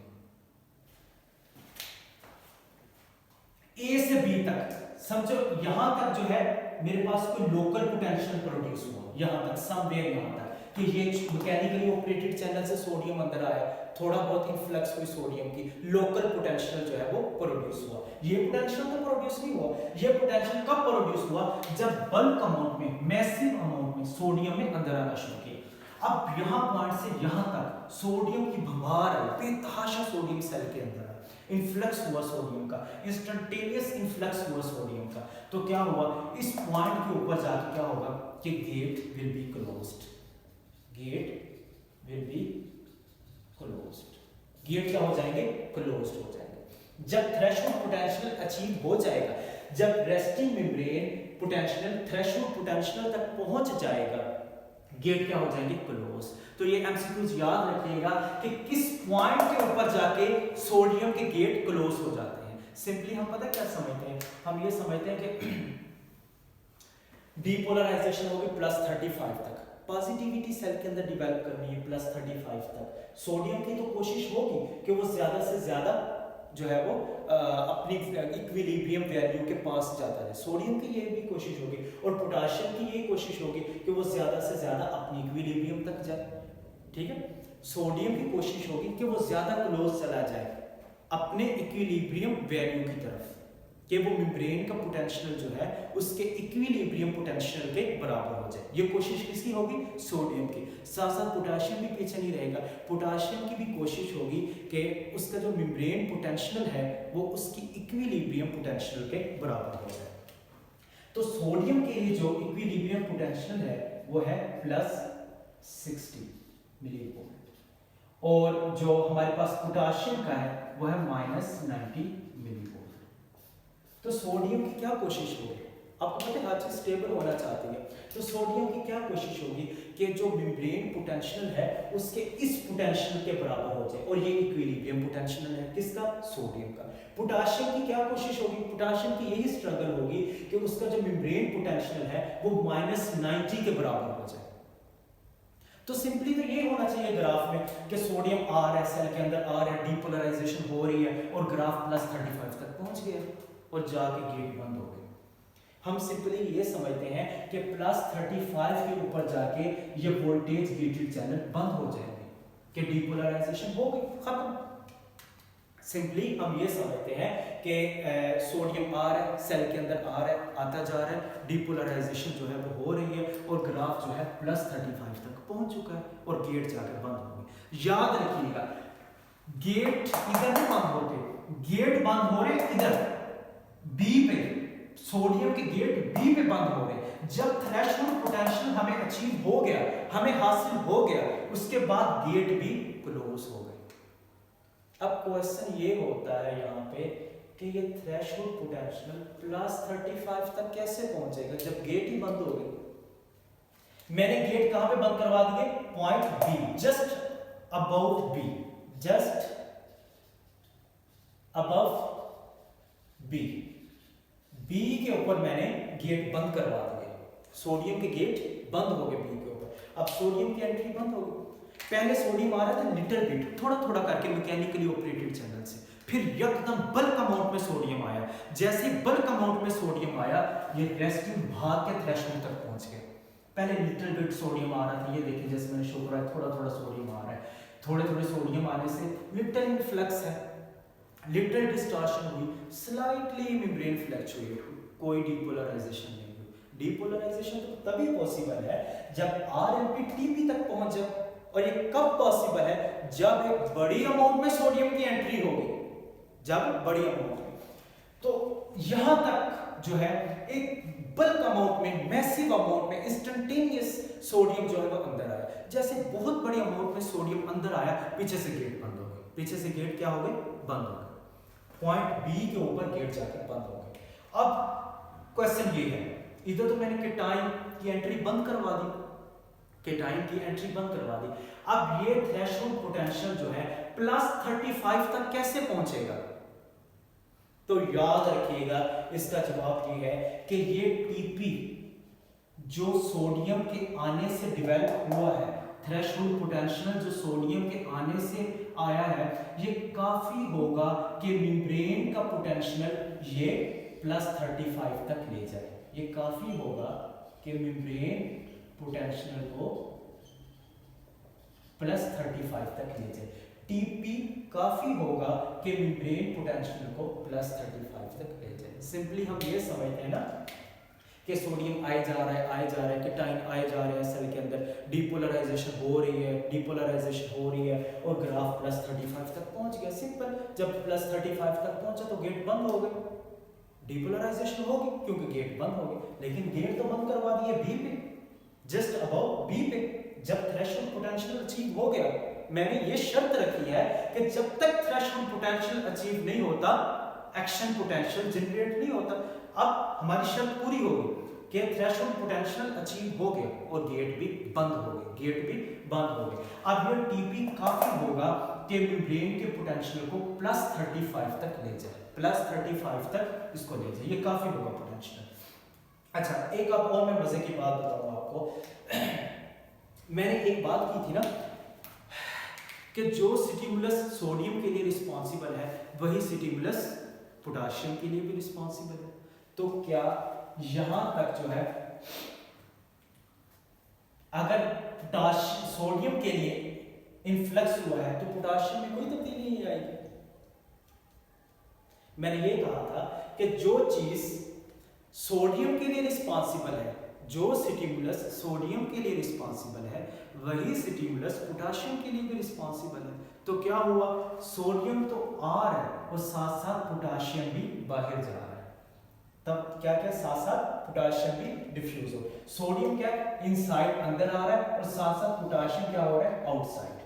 ए से बी तक समझो, यहां तक जो है मेरे पास कोई लोकल पोटेंशियल प्रोड्यूस हुआ, यहां तक समवेयर, यहां तक कि ये मैकेनिकली ऑपरेटेड चैनल से सोडियम अंदर आया, थोड़ा बहुत इन्फ्लक्स हुई सोडियम की, लोकल पोटेंशियल जो है वो प्रोड्यूस हुआ। ये पोटेंशियल तो प्रोड्यूस नहीं हुआ, ये पोटेंशियल कब प्रोड्यूस हुआ? जब बल्क अमाउंट में, मैसिव अमाउंट में सोडियम में अंदर आना शुरू किया। अब यहां पॉइंट से यहां तक सोडियम की भंगार है, बेतहाशा सोडियम सेल के अंदर है, इन्फ्लक्स हुआ सोडियम का, इंस्टेंटेनियस इन्फ्लक्स हुआ सोडियम का। तो क्या हुआ? इस पॉइंट के ऊपर जाके क्या होगा कि gate will be closed, gate will be closed, gate क्या हो जाएंगे? क्लोज्ड हो जाएंगे। जब थ्रेशोल्ड पोटेंशियल अचीव हो जाएगा, जब resting membrane potential threshold potential तक पहुंच जाएगा, गेट क्या हो जाएंगे? क्लोज। तो ये एमसीक्यूज याद रखिएगा कि किस पॉइंट के ऊपर जाके सोडियम के गेट क्लोज हो जाते हैं। सिंपली हम पता क्या समझते हैं? हम ये समझते हैं कि डीपोलराइजेशन होगी +35 तक, पॉजिटिविटी सेल के अंदर डेवलप करनी है +35 तक। सोडियम की तो कोशिश होगी कि वो ज्यादा से ज्यादा जो है वो अपनी इक्विलिब्रियम वैल्यू के पास जाता है। सोडियम की ये भी कोशिश होगी और पोटेशियम की ये कोशिश होगी कि वो ज्यादा से ज्यादा अपनी इक्विलिब्रियम तक जाए। ठीक है, सोडियम की कोशिश होगी कि वो ज्यादा क्लोज चला जाए अपने इक्विलिब्रियम वैल्यू की तरफ, कि वो मेम्ब्रेन का पोटेंशियल जो है उसके इक्विलिब्रियम पोटेंशियल के बराबर हो जाए। ये कोशिश किसकी होगी? सोडियम की। साथ साथ पोटेशियम भी पीछे नहीं रहेगा, पोटेशियम की भी कोशिश होगी कि उसका जो मेम्ब्रेन पोटेंशियल है वो उसकी इक्विलिब्रियम पोटेंशियल के बराबर हो जाए। तो सोडियम के लिए जो इक्विलिब्रियम पोटेंशियल है वो है +60 मिलीवोल्ट, और जो हमारे पास पोटेशियम का है वो है -90 मिलीवोल्ट। तो तो सोडियम की क्या कोशिश होगी, आपको पता है हर चीज स्टेबल होना चाहती है, तो सोडियम की क्या कोशिश होगी कि जो मेम्ब्रेन पोटेंशियल है उसके इस पोटेंशियल के बराबर हो जाए, और ये इक्विलिब्रियम पोटेंशियल है किसका, सोडियम का। पोटाशियम की क्या कोशिश होगी, पोटाशियम की यही स्ट्रगल होगी कि उसका जो मेम्ब्रेन पोटेंशियल है वो -90 के बराबर हो जाए। तो सिंपली तो ये होना चाहिए ग्राफ में कि सोडियम आ रहा है, सेल के अंदर आ रहा है, डीपोलराइजेशन हो रही है और ग्राफ +35 तक पहुंच गया और जाके गेट बंद हो गया। हम सिंपली ये समझते हैं कि +35 के ऊपर जाके ये वोल्टेज गेटेड चैनल बंद हो जाएंगे कि डीपोलराइजेशन हो गई, खत्म। सिंपली हम ये समझते हैं कि सोडियम आ रहा है, सेल के अंदर आ रहा है, आता जा रहा है, डीपोलराइजेशन जो है वो हो रही है और ग्राफ जो है +35 तक पहुंच चुका है और गेट जाकर बंद हो गई। याद रखिएगा गेट इधर नहीं बंद होते, गेट बंद हो रहे इधर बी पे, सोडियम के गेट बी पे बंद हो रहे। जब थ्रेशोल्ड पोटेंशियल हमें अचीव हो गया, हमें हासिल हो गया, उसके बाद गेट भी क्लोज हो गए। अब क्वेश्चन ये होता है यहाँ पे कि ये थ्रेशोल्ड पोटेंशियल +35 तक कैसे पहुंचेगा जब गेट ही बंद हो गए। मैंने गेट कहां पे बंद करवा दिए, point B, just about B, just above B, B के ऊपर मैंने गेट बंद करवा दिए, सोडियम के गेट बंद हो गए बी के ऊपर। अब सोडियम की एंट्री बंद हो गई। पहले सोडियम आ रहा था लिटिल बिट, थोड़ा थोड़ा करके मैकेनिकली ऑपरेटेड चैनल से, फिर एकदम बल्क अमाउंट में सोडियम आया। जैसे ही बल्क अमाउंट में सोडियम आया, ये रेस्टिंग भाग के थ्रेशोल्ड तक पहुंच गया। पहले लिटिल बिट सोडियम आ रहा था, ये देखिए जैसे मैंने शो करा, थोड़ा थोड़ा सोडियम आ रहा है। थोड़े थोड़े सोडियम आने से लिटिल इन्फ्लक्स है, लिटिल डिस्टॉर्शन हुई, स्लाइटली मेम्ब्रेन फ्लक्चुएट हुई, कोई डीपोलराइजेशन नहीं हुई। डीपोलराइजेशन तो तभी पॉसिबल है जब आरएमपी टीपी तक पहुंच जाए, और ये कब पॉसिबल है, जब एक बड़ी अमाउंट में सोडियम की एंट्री होगी, जब बड़ी अमाउंट में। तो यहां तक जो है एक बल्क अमाउंट में, मैसिव अमाउंट में, इंस्टेंटेनियस सोडियम जो है वो अंदर आया। जैसे बहुत बड़ी अमाउंट में सोडियम अंदर आया, पीछे से गेट बंद हो गए, पीछे से गेट क्या हो गए, बंद हो गए, पॉइंट बी के ऊपर गेट जाकर बंद हो गए। अब क्वेश्चन ये है, इधर तो मैंने केटाइन की एंट्री बंद करवा दी, केटाइन की एंट्री बंद करवा दी। अब ये थ्रेशोल्ड पोटेंशियल जो है +35 तक कैसे पहुंचेगा, तो याद रखिएगा इसका जवाब ये है कि ये टीपी जो सोडियम के आने से डेवलप हुआ है, थ्रेशोल्ड पोटेंशियल जो सोडियम के आने से आया है, ये काफी होगा कि मेम्ब्रेन का पोटेंशियल ये +35 तक ले जाए। ये काफी होगा कि मेम्ब्रेन पोटेंशियल को +35 तक ले जाए। टीपी काफी होगा कि मेम्ब्रेन पोटेंशियल को +35 तक ले जाए। सिंपली हम ये समझते हैं ना कि सोडियम आए जा रहा है, आए जा रहा है, केटाइन आए जा रहे हैं सेल के अंदर, डीपोलराइजेशन हो रही है, डीपोलराइजेशन हो रही है और ग्राफ +35 तक पहुंच गया। सिंपल, जब +35 तक पहुंचा तो गेट बंद हो गए, डीपोलराइजेशन होगी क्योंकि गेट बंद हो गए, लेकिन गेट तो बंद करवा दिए बी पे, जस्ट अबाउट बी पे। जब थ्रेशोल्ड पोटेंशियल अचीव हो गया, मैंने ये शर्त रखी है कि जब तक थ्रेशोल्ड पोटेंशियल अचीव नहीं होता, एक्शन पोटेंशियल जनरेट नहीं होता। अब हमारी शर्त पूरी हो गई कि थ्रेशोल्ड पोटेंशियल अचीव हो गया और गेट भी बंद हो गए, गेट भी बंद हो गए। अब ये टीपी काफी होगा कि मेम्ब्रेन के पोटेंशियल को +35 तक ले जाए, +35 तक इसको ले जाए, ये काफी होगा पोटेंशियल। अच्छा, एक अब और मैं मजे की बात बताऊंगा आपको। मैंने एक बात की थी ना कि जो स्टिमुलस सोडियम के लिए रिस्पॉन्सिबल है, वही स्टिमुलस पोटाशियम के लिए भी रिस्पॉन्सिबल है। तो क्या यहां तक जो है, अगर सोडियम के लिए इन्फ्लक्स हुआ है तो पोटाशियम में कोई तब्दीली नहीं आएगी। मैंने ये कहा था कि जो चीज सोडियम के लिए रिस्पॉन्सिबल है, जो स्टिमुलस सोडियम के लिए रिस्पॉन्सिबल है, वही स्टिमुलस पोटाशियम के लिए भी रिस्पॉन्सिबल है। तो क्या हुआ, सोडियम तो आ रहा है और साथ साथ पोटाशियम भी बाहर जा रहा है। तब क्या क्या साथ साथ पोटाशियम भी डिफ्यूज हो, सोडियम क्या इनसाइड अंदर आ रहा है और साथ साथ पोटाशियम क्या हो रहा है आउटसाइड,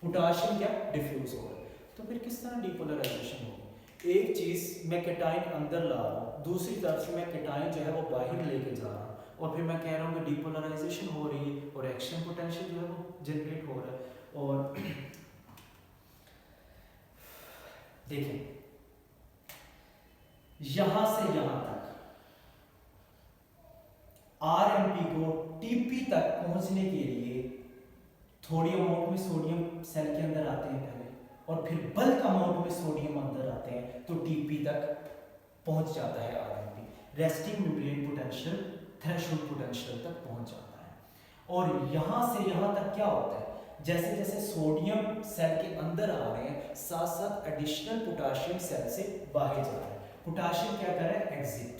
पोटाशियम क्या डिफ्यूज हो रहा है। तो फिर किस तरह डीपोलराइजेशन होगी, एक चीज़ मैं केटाइन अंदर ला रहा हूँ, दूसरी तरफ से मैं केटाइन जो है वो बाहर लेके जा रहा हूँ, और फिर मैं कह रहा हूँ कि डिपोलराइजेशन हो रही है और एक्शन पोटेंशियल जो है वो जनरेट हो रहा है। और देखें यहां से यहां तक आरएमपी को टीपी तक पहुंचने के लिए थोड़ी अमाउंट में सोडियम सेल के अंदर आते हैं पहले, और फिर बल्क अमाउंट में सोडियम अंदर आते हैं तो टीपी तक पहुंच जाता है RMP. Resting membrane potential threshold potential तक पहुंच जाता है। और यहां से यहां तक क्या होता है, जैसे जैसे सोडियम सेल के अंदर आ रहे हैं साथ साथ एडिशनल पोटेशियम सेल से बाहर जा रहा है। पोटेशियम क्या कर रहा है, एग्जिट।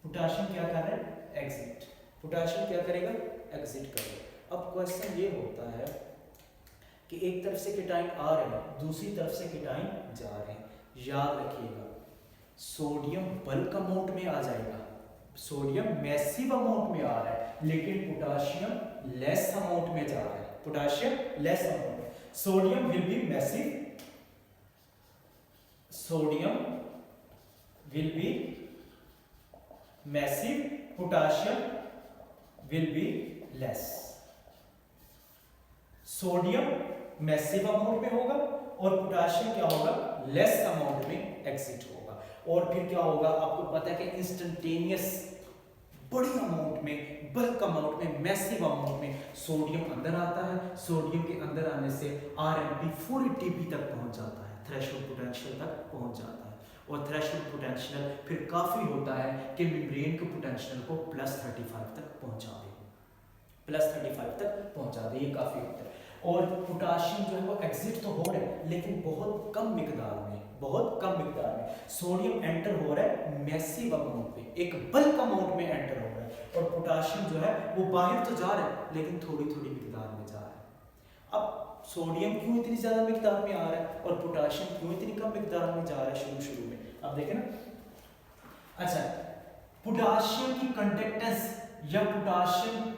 पोटेशियम क्या कर रहा है, एग्जिट। पोटेशियम क्या करेगा, एग्जिट करेगा। अब क्वेश्चन ये होता है कि एक तरफ से केटाइन आ रहे हैं, दूसरी तरफ से केटाइन जा रहे हैं। याद रखिएगा सोडियम बल्क अमाउंट में आ जाएगा, सोडियम मैसिव अमाउंट में आ रहा है, लेकिन पोटेशियम लेस अमाउंट में जा रहा है। पोटेशियम लेस अमाउंट में, sodium will be massive, sodium will be massive, potassium will be less. Sodium massive amount में होगा और पोटेशियम क्या होगा, लेस अमाउंट में एग्जिट होगा। और फिर क्या होगा, आपको पता है कि इंस्टेंटेनियस बड़ी अमाउंट में, बल्क अमाउंट में, मैसिव अमाउंट में सोडियम अंदर आता है। सोडियम के अंदर आने से आरएमपी 480 तक पहुंच जाता है, थ्रेशोल्ड पोटेंशियल तक पहुंच जाता है। और थ्रेशोल्ड पोटेंशियल फिर काफी होता है कि मेम्ब्रेन के पोटेंशियल को +35 तक पहुंचा दे, +35 तक पहुंचा दे, ये काफी होता है। और पोटेशियम जो है वो एग्जिट तो हो रहा है लेकिन बहुत कम मिकदार में, बहुत कम मिकदार में। सोडियम एंटर हो रहा है मैसिव अमाउंट में, एक बल्क अमाउंट में एंटर हो रहा है, और पोटेशियम जो है वो बाहर तो जा रहा है लेकिन थोड़ी थोड़ी मिकदार में जा रहा है। अब सोडियम क्यों इतनी ज्यादा मिकदार में आ रहा है और पोटेशियम क्यों इतनी कम मिकदार में जा रहा है शुरू में, अब देखें ना। अच्छा, पोटेशियम की कंडक्टेंस या पोटेशियम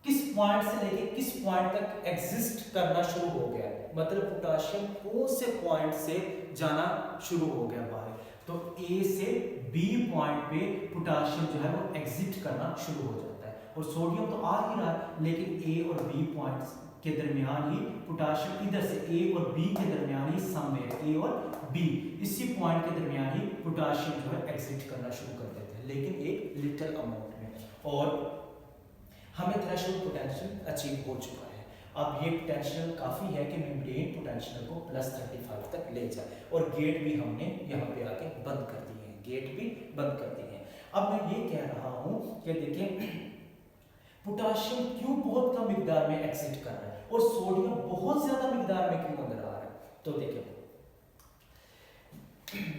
किस पॉइंट से लेके किस पॉइंट तक एग्जिस्ट करना शुरू हो गया, मतलब पोटेशियम कौन से पॉइंट से जाना शुरू हो गया बाहर, तो ए से बी पॉइंट पे पोटेशियम जो है वो एग्जिट करना शुरू हो जाता है। और सोडियम तो आ ही रहा है लेकिन ए और बी पॉइंट्स के दरमियान ही पोटेशियम, इधर से ए और बी के दरमियान ही समवेयर, ए और बी इसी पॉइंट के दरमियान ही पोटेशियम जो है एग्जिट करना शुरू कर देते हैं, लेकिन एक लिटिल अमाउंट में। और हमें थ्रेशोल्ड पोटेंशियल अचीव हो चुका है। अब ये पोटेंशियल काफ़ी है कि मेम्ब्रेन पोटेंशियल को +35 तक ले जाए, और गेट भी हमने यहाँ पे आके बंद कर दिए हैं, गेट भी बंद कर दिए हैं। अब मैं ये कह रहा हूँ कि देखिए पोटेशियम क्यों बहुत कम मिकदार में एग्जिट कर रहा है और सोडियम बहुत ज्यादा मिकदार में क्यों अंदर आ रहा है। तो देखिए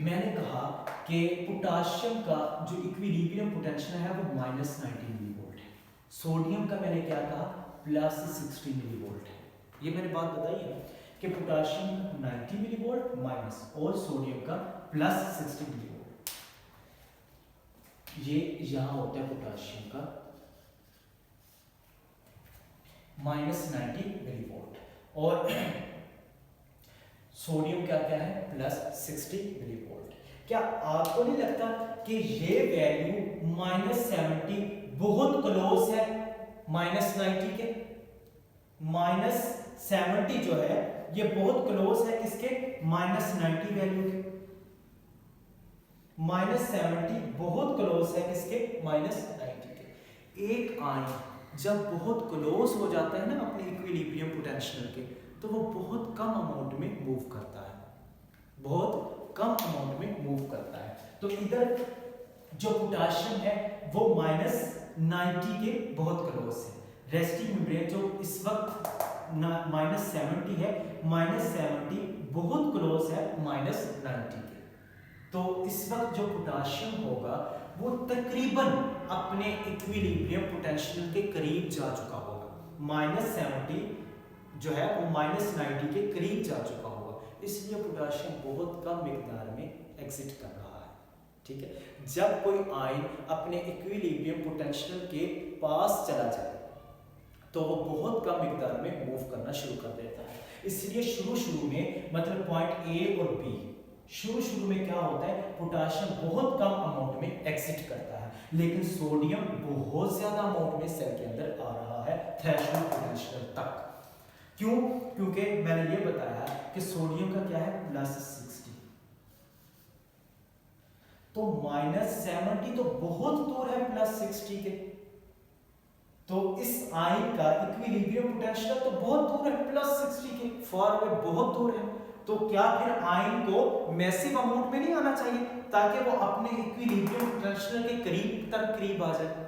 मैंने कहा कि पोटेशियम का जो इक्विलिब्रियम पोटेंशियल है वो -90 मिलीवोल्ट है, सोडियम का मैंने क्या कहा +60 मिलीवोल्ट है। ये मैंने बात बताई है कि पोटेशियम 90 मिलीवोल्ट माइनस और सोडियम का +60 मिलीवोल्ट। ये यहां होता है पोटेशियम का -90 मिलीवोल्ट और सोडियम क्या क्या है +60 मिलीवोल्ट। क्या आपको नहीं लगता कि ये वैल्यू -70 बहुत क्लोज है -90 के? -70 जो है ये बहुत क्लोज है किसके, -90 वैल्यू के। -70 बहुत क्लोज है किसके, -90 के। एक आयन जब बहुत क्लोज हो जाता है ना अपने इक्विलिब्रियम पोटेंशियल के, तो वो बहुत कम अमाउंट में मूव करता है, बहुत कम अमाउंट में मूव करता है। तो इधर जो पोटेशियम है वो -90 के बहुत क्लोज है। रेस्टिंग मेम्ब्रेन जो इस वक्त -70 है, -70 बहुत क्लोज है -90 के। तो इस वक्त जो पोटेशियम होगा वो तकरीबन अपने इक्विलिब्रियम पोटेंशियल के करीब जा चुका होगा। -70 जो है वो -90 के करीब जा चुका होगा, इसलिए पोटेशियम बहुत कम मिकदार में एग्जिट कर रहा है। ठीक है, जब कोई आयन अपने इक्विलिब्रियम पोटेंशियल के पास चला जाए तो वो बहुत कम मिकदार में मूव करना शुरू कर देता है। इसलिए शुरू में मतलब पॉइंट ए और बी शुरू में क्या होता है, पोटाशियम बहुत कम अमाउंट में एग्जिट करता है, लेकिन सोडियम बहुत ज्यादा अमाउंट में सेल के अंदर आ रहा है थ्रेशोल्ड पोटेंशियल तक। क्यों? क्योंकि मैंने ये बताया कि सोडियम का क्या है +60, तो -70 तो बहुत दूर है +60 के, तो इस आयन का इक्विलिब्रियम पोटेंशियल तो बहुत दूर है +60 के, फार अवे बहुत दूर है। तो क्या फिर आयन को मैसिव अमाउंट में नहीं आना चाहिए ताकि वो अपने इक्विलिब्रियम पोटेंशियल के करीब आ जाए?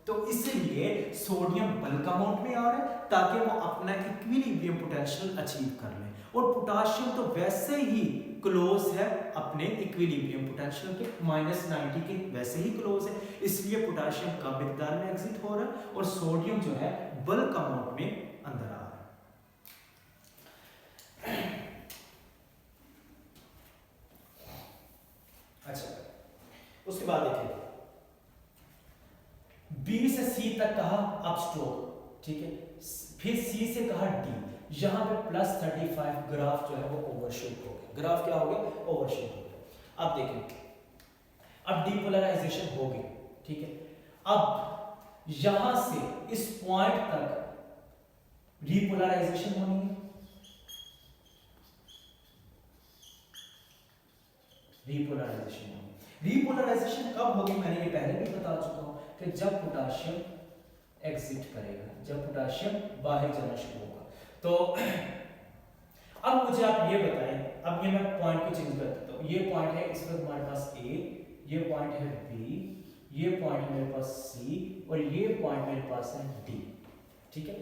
तो इसलिए सोडियम बल्क अमाउंट में आ रहा है ताकि वो अपना इक्विलिब्रियम पोटेंशियल अचीव कर ले, और पोटाशियम तो वैसे ही क्लोज है अपने इक्विलिब्रियम पोटेंशियल के, -90 के वैसे ही क्लोज है, इसलिए पोटाशियम कम मिकदार में एग्जिट हो रहा है और सोडियम जो है बल्क अमाउंट में अंदर आ रहा है। अच्छा, उसके बाद देखिए बी से सी तक कहा अपस्ट्रोक, ठीक है, फिर सी से कहा डी, यहां पे +35 ग्राफ जो है वो ओवरशूट हो गया। ग्राफ क्या हो गया? ओवरशूट हो गया। अब देखिए, अब डीपोलराइजेशन हो गई, ठीक है, अब यहां से इस पॉइंट तक रिपोलराइजेशन होनी है, रिपोलराइजेशन होगी। रिपोलराइजेशन कब होगी मैंने ये पहले भी बता चुका हूं कि जब पोटाशियम एग्जिट करेगा, जब पोटाशियम बाहर जाना शुरू होगा। तो अब मुझे आप ये बताएं, अब ये मैं पॉइंट को चेंज कर देता हूं, ये पॉइंट है इस वक्त हमारे पास ए, ये पॉइंट है बी, ये पॉइंट मेरे पास सी और ये पॉइंट मेरे पास है डी, ठीक है।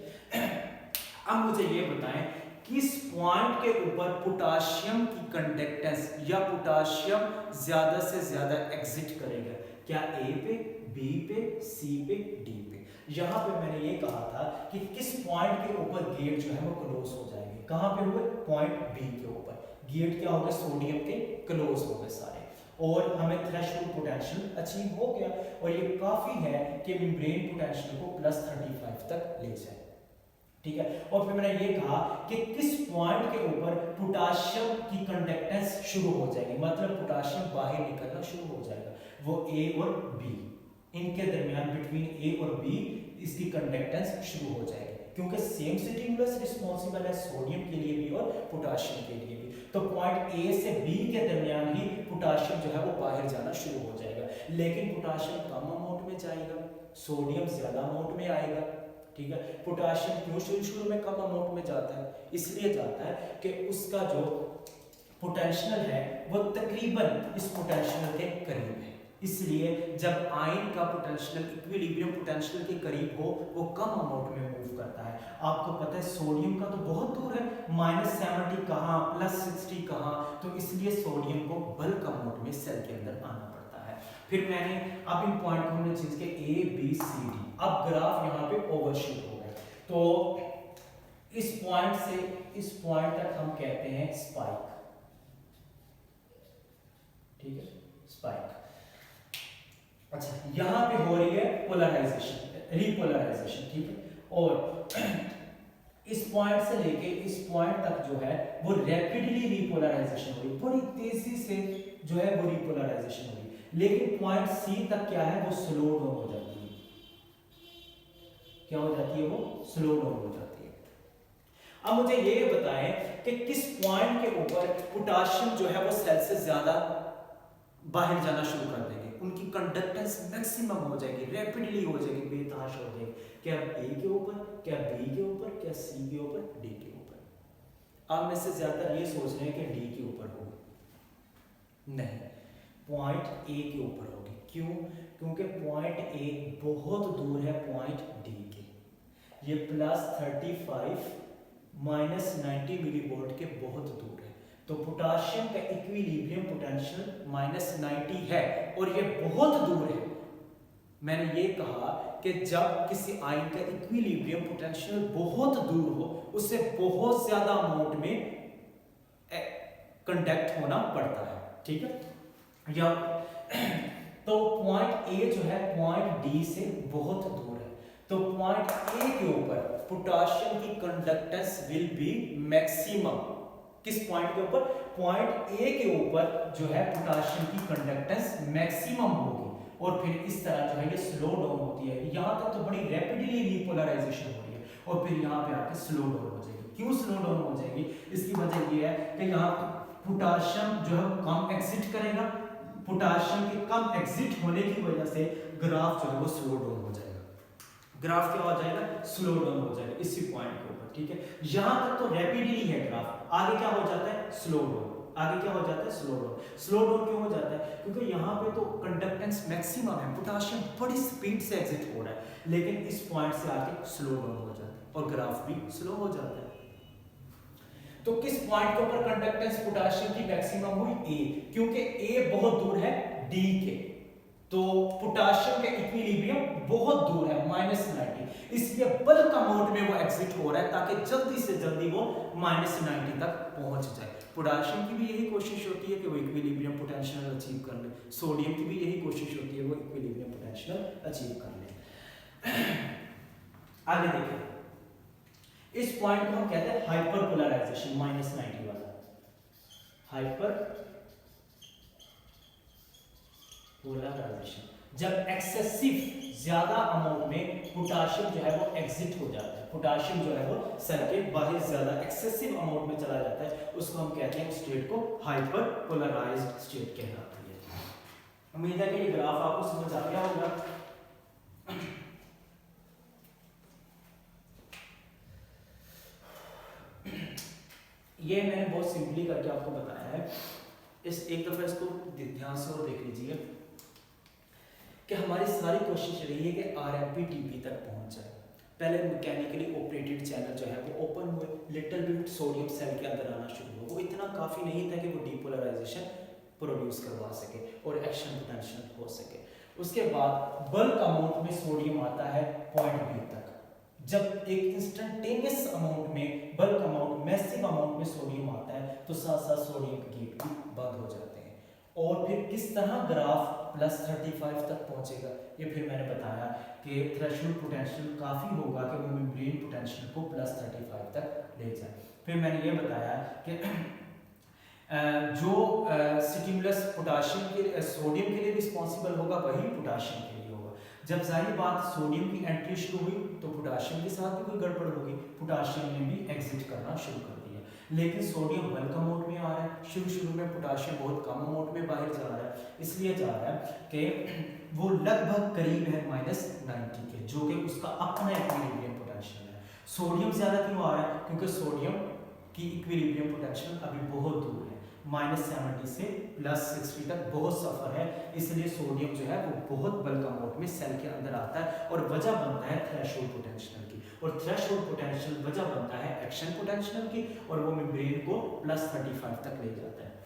अब मुझे ये बताएं किस पॉइंट के ऊपर पोटाशियम की कंडक्टेंस या पोटाशियम ज्यादा से ज्यादा एग्जिट करेगा, क्या ए पे, बी पे, सी पे, डी पे? यहां पे मैंने ये कहा था कि किस पॉइंट के ऊपर गेट जो है वो क्लोज हो जाएंगे, कहां पे हुए? पॉइंट बी के ऊपर गेट क्या हो गए? सोडियम के क्लोज हो गए सारे, और हमें थ्रेशोल्ड पोटेंशियल अचीव हो गया, और ये काफी है कि मेम्ब्रेन पोटेंशियल को +35 तक ले जाए, ठीक है। और फिर मैंने ये कहा कि किस पॉइंट के ऊपर पोटाशियम की कंडक्टेंस शुरू हो जाएगी, मतलब पोटाशियम बाहर निकलना शुरू हो जाएगा, वो ए और बी, इनके दरमियान बिटवीन ए और बी इसकी कंडक्टेंस शुरू हो जाएगी, क्योंकि सेम स्टिमुलस रिस्पॉन्सिबल है सोडियम के लिए भी और पोटाशियम के लिए भी। तो पॉइंट ए से बी के दरमियान ही पोटाशियम जो है वो बाहर जाना शुरू हो जाएगा, लेकिन पोटाशियम कम अमाउंट में जाएगा, सोडियम ज्यादा अमाउंट में आएगा, ठीक है। पोटाशियम क्यों शुरू में कम अमाउंट में जाता है? इसलिए जाता है कि उसका जो पोटेंशियल है वो तकरीबन इस पोटेंशियल के करीब है, इसलिए जब आयन का पोटेंशियल इक्विलिब्रियम पोटेंशियल के करीब हो वो कम अमाउंट में मूव करता है। आपको पता है सोडियम का तो बहुत दूर है, -70 कहाँ, +60 कहाँ, तो इसलिए सोडियम को बल्क अमाउंट में सेल के अंदर आना पड़ता है। फिर मैंने अब इन पॉइंट को हमने चेंज किया ए बी सी डी, अब ग्राफ यहाँ पे ओवरशूट हो गया, तो इस पॉइंट से इस पॉइंट तक हम कहते हैं स्पाइक, ठीक है, स्पाइक। अच्छा, यहां पे हो रही है पोलराइजेशन, रिपोलराइजेशन, ठीक है, और इस पॉइंट से लेके इस पॉइंट तक जो है वो रैपिडली रिपोलराइजेशन हो रही है, बड़ी तेजी से जो है वो रिपोलराइजेशन हो रही है, लेकिन पॉइंट सी तक क्या है वो स्लो डाउन हो जाती है, क्या हो जाती है? वो स्लो डाउन हो जाती है। अब मुझे ये बताएं कि किस पॉइंट के ऊपर पोटाशियम जो है वो सेल से ज्यादा बाहर जाना शुरू कर देंगे, उनकी कंडक्टेंस मैक्सिमम हो जाएगी, रैपिडली हो जाएगी, बेतहाशा हो जाएगी, क्या ए के ऊपर, क्या बी के ऊपर, क्या सी के ऊपर, डी के ऊपर? आप में से ज्यादा ये सोच रहे हैं कि डी के ऊपर होगी, नहीं, पॉइंट ए के ऊपर होगी। क्यों? क्योंकि पॉइंट ए बहुत दूर है पॉइंट डी के, ये +35 -90 मिलीवोल्ट के बहुत दूर है, तो पोटाशियम का इक्विलिब्रियम पोटेंशियल -90 है और ये बहुत दूर है। मैंने ये कहा कि जब किसी आयन का इक्विलिब्रियम पोटेंशियल बहुत दूर हो उससे बहुत ज्यादा अमाउंट में कंडक्ट होना पड़ता है, ठीक है। या तो पॉइंट ए जो है पॉइंट डी से बहुत दूर है, तो पॉइंट ए के ऊपर पोटाशियम की कंडक्टेंस विल बी मैक्सिमम। किस पॉइंट के ऊपर? पॉइंट ए के ऊपर जो है पोटाशियम की कंडक्टेंस मैक्सिमम होगी और फिर इस तरह जो है ये स्लो डाउन होती है। यहां तक तो बड़ी रैपिडली रिपोलराइजेशन हो रही है और फिर यहाँ पे आके स्लो डाउन हो जाएगी। क्यों स्लो डाउन हो जाएगी? इसकी वजह ये है कि यहाँ पोटाशियम जो है कम एग्जिट करेगा। पोटाशियम के कम एग्जिट होने की वजह से ग्राफ जो है वो स्लो डाउन हो जाएगा। ग्राफ क्या हो जाएगा? स्लो डाउन हो जाएगा इसी पॉइंट के ऊपर, ठीक है। यहां तक तो रैपिडली है ग्राफ, आगे क्या हो जाता है? Slow down. आगे क्या हो जाता है? Slow down. स्लो डाउन क्यों हो जाता है? क्योंकि यहाँ पे तो कंडक्टेंस मैक्सिमम है, पोटाशियम बड़ी स्पीड से एग्जिट हो रहा है, लेकिन इस पॉइंट से आके स्लो डाउन हो जाता है और ग्राफ भी स्लो हो जाता है। तो किस पॉइंट के ऊपर कंडक्टेंस पोटाशियम की मैक्सिमम हुई? ए, क्योंकि ए बहुत दूर है डी के, तो पोटाशियम का इक्विलिब्रियम बहुत दूर है -90, इसलिए बल्क अमाउंट में वो एग्जिट हो रहा है ताकि जल्दी से जल्दी वो -90 तक पहुंच जाए। पोटाशियम की भी यही कोशिश होती है कि वो इक्विलिब्रियम पोटेंशियल अचीव कर ले, सोडियम की भी यही कोशिश होती है वो इक्विलिब्रियम पोटेंशियल अचीव कर ले। आगे देखिए, इस पॉइंट को हम कहते हैं हाइपर पोलराइजेशन, -90 वाला हाइपर पोलराइजेशन। जब एक्सेसिव ज्यादा अमाउंट में पोटाशियम जो है वो एग्जिट हो जाता है, पोटाशियम जो है वो सेल के बाहर ज्यादा एक्सेसिव अमाउंट में चला जाता है, उसको हम कहते हैं स्टेट को हाइपर पोलराइज्ड स्टेट कहलाती है। उम्मीद है कि ये ग्राफ आपको समझ आ गया होगा। ये मैंने बहुत सिंपली करके आपको बताया है। इस एक दफा इसको ध्यान से और देख लीजिए कि हमारी सारी कोशिश रही है कि RMP-TP तक पहुंच जाए। पहले मैकेनिकली ऑपरेटेड चैनल जो है वो ओपन हुए, लिटिल बिट सोडियम सेल के अंदर आना शुरू हुआ। वो इतना काफ़ी नहीं था कि वो डीपोलराइजेशन प्रोड्यूस करवा सके और एक्शन पोटेंशियल हो सके। उसके बाद बल्क अमाउंट में सोडियम आता है पॉइंट बी तक। जब एक इंस्टेंटेनियस अमाउंट में, बल्क अमाउंट, मैसिव अमाउंट में सोडियम आता है तो साथ साथ सोडियम के गेट भी बंद हो जाते हैं और फिर किस तरह ग्राफ +35 तक पहुंचेगा, ये फिर मैंने बताया कि थ्रेशोल्ड पोटेंशियल काफ़ी होगा कि वो मेम्ब्रेन पोटेंशियल को +35 तक ले जाए। फिर मैंने ये बताया कि जो स्टिमुलस पोटाशियम के सोडियम के लिए रिस्पॉन्सिबल होगा वही पोटाशियम के लिए होगा। जब जाहिर बात सोडियम की एंट्री शुरू हुई तो पोटाशियम के साथ भी कोई गड़बड़ होगी, पोटाशियम ने भी एग्जिट करना शुरू कर दिया। लेकिन सोडियम बल्क अमाउंट में आ रहा है, शुरू में पोटाशियम बहुत कम अमाउंट में बाहर जा रहा है, इसलिए जा रहा है कि वो लगभग करीब है -90 के, जो कि उसका अपना इक्विलिब्रियम पोटेंशियल है। सोडियम ज़्यादा क्यों आ रहा है? क्योंकि सोडियम की इक्विलिब्रियम पोटेंशियल अभी बहुत दूर है, -70 से +60 तक बहुत सफ़र है, इसलिए सोडियम जो है वो बहुत बल्क अमाउंट में सेल के अंदर आता है और वजह बनता है थ्रेशोल्ड पोटेंशियल की, और थ्रेशोल्ड पोटेंशियल वजह बनता है एक्शन पोटेंशियल की, और वो मेम्ब्रेन को +35 तक ले जाता है।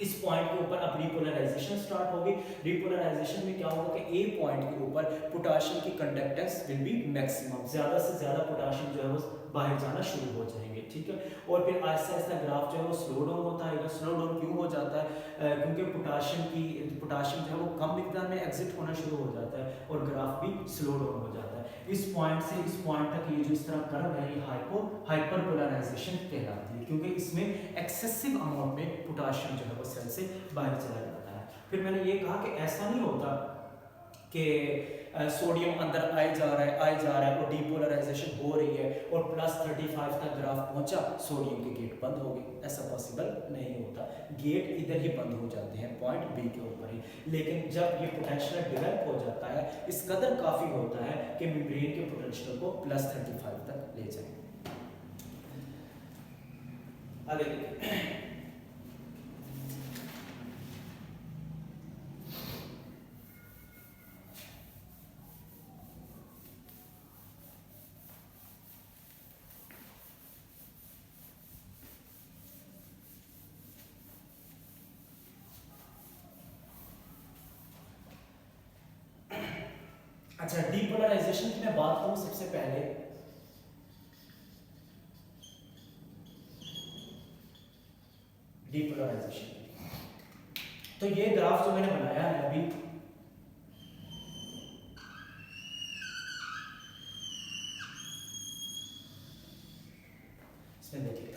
इस पॉइंट के ऊपर अब रिपोलराइजेशन स्टार्ट होगी। रिपोलराइजेशन में क्या होगा कि ए पॉइंट के ऊपर पोटाशियम की कंडक्टेंस विल बी मैक्सिमम, ज़्यादा से ज़्यादा पोटाशियम जो है वो बाहर जाना शुरू हो जाएंगे, ठीक है। और फिर आहिस्ता आहिस्ता ग्राफ जो है वो स्लो डाउन होता है। स्लो डाउन क्यों हो जाता है? क्योंकि पोटाशियम जो है वो कम मिकदार में एग्जिट होना शुरू हो जाता है और ग्राफ भी स्लो डाउन हो जाता है। इस पॉइंट से इस पॉइंट तक ये जो इस तरह कर्व है ये हाइपर पोलराइजेशन कहलाती है, क्योंकि इसमें एक्सेसिव अमाउंट में पोटाशियम जो है वो सेल से बाहर चला जाता है। फिर मैंने ये कहा कि ऐसा नहीं होता कि सोडियम अंदर आए जा रहा है और डीपोलराइजेशन हो रही है और +35 तक ग्राफ पहुंचा, सोडियम के गेट बंद हो गए। ऐसा पॉसिबल नहीं होता, गेट इधर ही बंद हो जाते हैं पॉइंट बी के ऊपर ही। लेकिन जब ये पोटेंशियल डेवलप हो जाता है, इस कदर काफ़ी होता है कि मेम्ब्रेन के पोटेंशियल को +35 तक ले जाए। आगे देखिए, अच्छा, डीपोलराइजेशन की मैं बात करूं सबसे पहले, डीपोलराइजेशन, तो ये ग्राफ जो मैंने बनाया है अभी, ये देखिए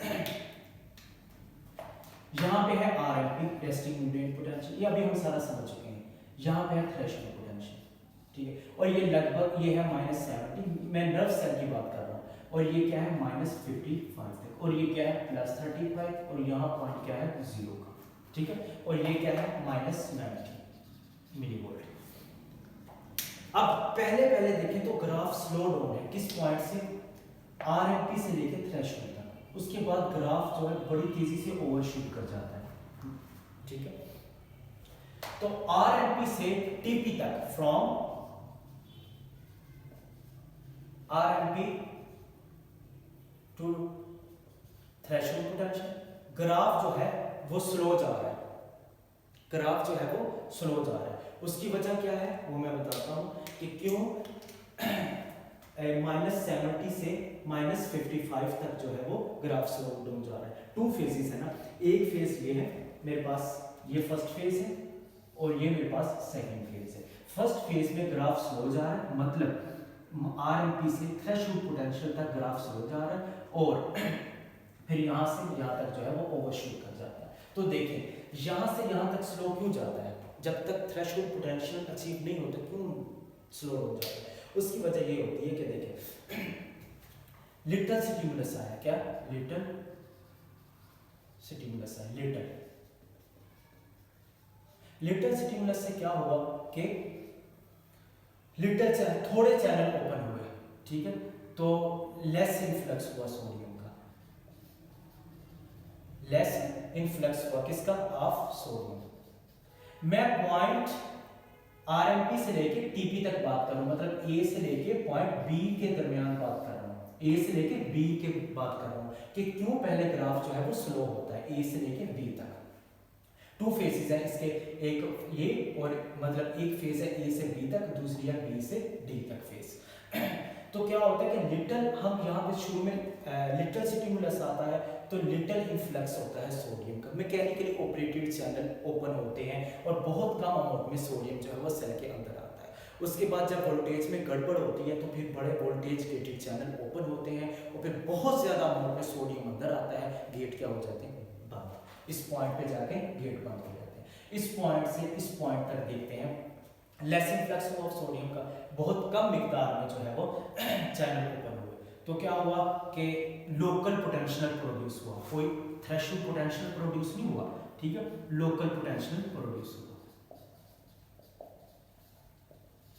यहाँ पे है आरएमपी रेस्टिंग मेम्ब्रेन पोटेंशियल, ये अभी हम सारा समझ चुके हैं। यहाँ पे है थ्रेशोल्ड पोटेंशियल, ठीक है, और ये लगभग ये है -70, मैं नर्व सेल की बात कर रहा हूँ, और ये क्या है -55 तक, और ये क्या है +35, और यहाँ पॉइंट क्या है 0 का, ठीक है, और ये क्या है -90 मिलीवोल्ट। अब पहले देखें तो ग्राफ स्लो डाउन है, किस पॉइंट से, आरएमपी से लेके थ्रेशोल्ड तक, उसके बाद ग्राफ जो है बड़ी तेजी से ओवरशूट कर जाता है, ठीक है। तो आरएमपी से टीपी तक, from RMP to threshold potential, graph जो है वो स्लो जा रहा है, ग्राफ जो है वो स्लो जा रहा है। उसकी वजह क्या है वो मैं बताता हूं कि क्यों -70 से -55 तक जो है वो ग्राफ स्लो डाउन जा रहा है। 2 फेजेस है ना, एक फेज ये है मेरे पास, ये फर्स्ट फेज है, और ये मेरे पास सेकंड फेज है। फर्स्ट फेज में ग्राफ स्लो जा रहा है, मतलब आरएमपी से थ्रेशोल्ड पोटेंशियल तक ग्राफ स्लो जा रहा है, और फिर यहाँ से यहाँ तक जो है वो ओवरशूट कर जाता है। तो देखें यहाँ से यहाँ तक स्लो क्यों जाता है, जब तक थ्रेशोल्ड पोटेंशियल अचीव नहीं होता क्यों स्लो हो जाता है। उसकी वजह ये होती है कि देखिए लिटल स्टिमुलस आया, क्या लिटल स्टिमुलस आया, लिटल स्टिमुलस से क्या हुआ कि लिटल चैनल, थोड़े चैनल ओपन हुए, ठीक है, तो लेस इन्फ्लक्स हुआ सोडियम का, लेस इन्फ्लक्स हुआ किसका, ऑफ सोडियम। मैं पॉइंट आरएमपी से लेके टीपी तक बात करूं, मतलब ए से लेके पॉइंट बी के दरमियान बात कर रहा हूं, ए से लेके बी के बात कर रहा हूं कि क्यों पहले ग्राफ जो है वो स्लो होता है ए से लेके बी तक। 2 फेजेस हैं इसके, एक ये और मतलब एक फेज है ए से बी तक, दूसरी है बी से डी तक फेज। तो क्या होता है कि लिटल, हम यहाँ पे शुरू में लिटल स्टिमुलस आता है तो लिटल इन्फ्लक्स होता है सोडियम का, मैकेनिकली ऑपरेटेड चैनल ओपन होते हैं और बहुत कम अमाउंट में सोडियम जो है वो सेल के अंदर आता है। उसके बाद जब वोल्टेज में गड़बड़ होती है तो फिर बड़े वोल्टेज गेटेड चैनल ओपन होते हैं और फिर बहुत ज़्यादा अमाउंट में सोडियम अंदर आता है, गेट क्या हो जाते हैं, बंद। इस पॉइंट पे जाके गेट बंद हो जाते हैं। इस पॉइंट से इस पॉइंट तक देखते हैं लेस इन्फ्लक्स ऑफ सोडियम का, बहुत कम मिकदार में जो है वो चैनल ओपन हुए, तो क्या हुआ कि लोकल पोटेंशियल प्रोड्यूस हुआ, कोई थ्रेशोल्ड पोटेंशियल प्रोड्यूस नहीं हुआ, ठीक है, लोकल पोटेंशियल प्रोड्यूस हुआ,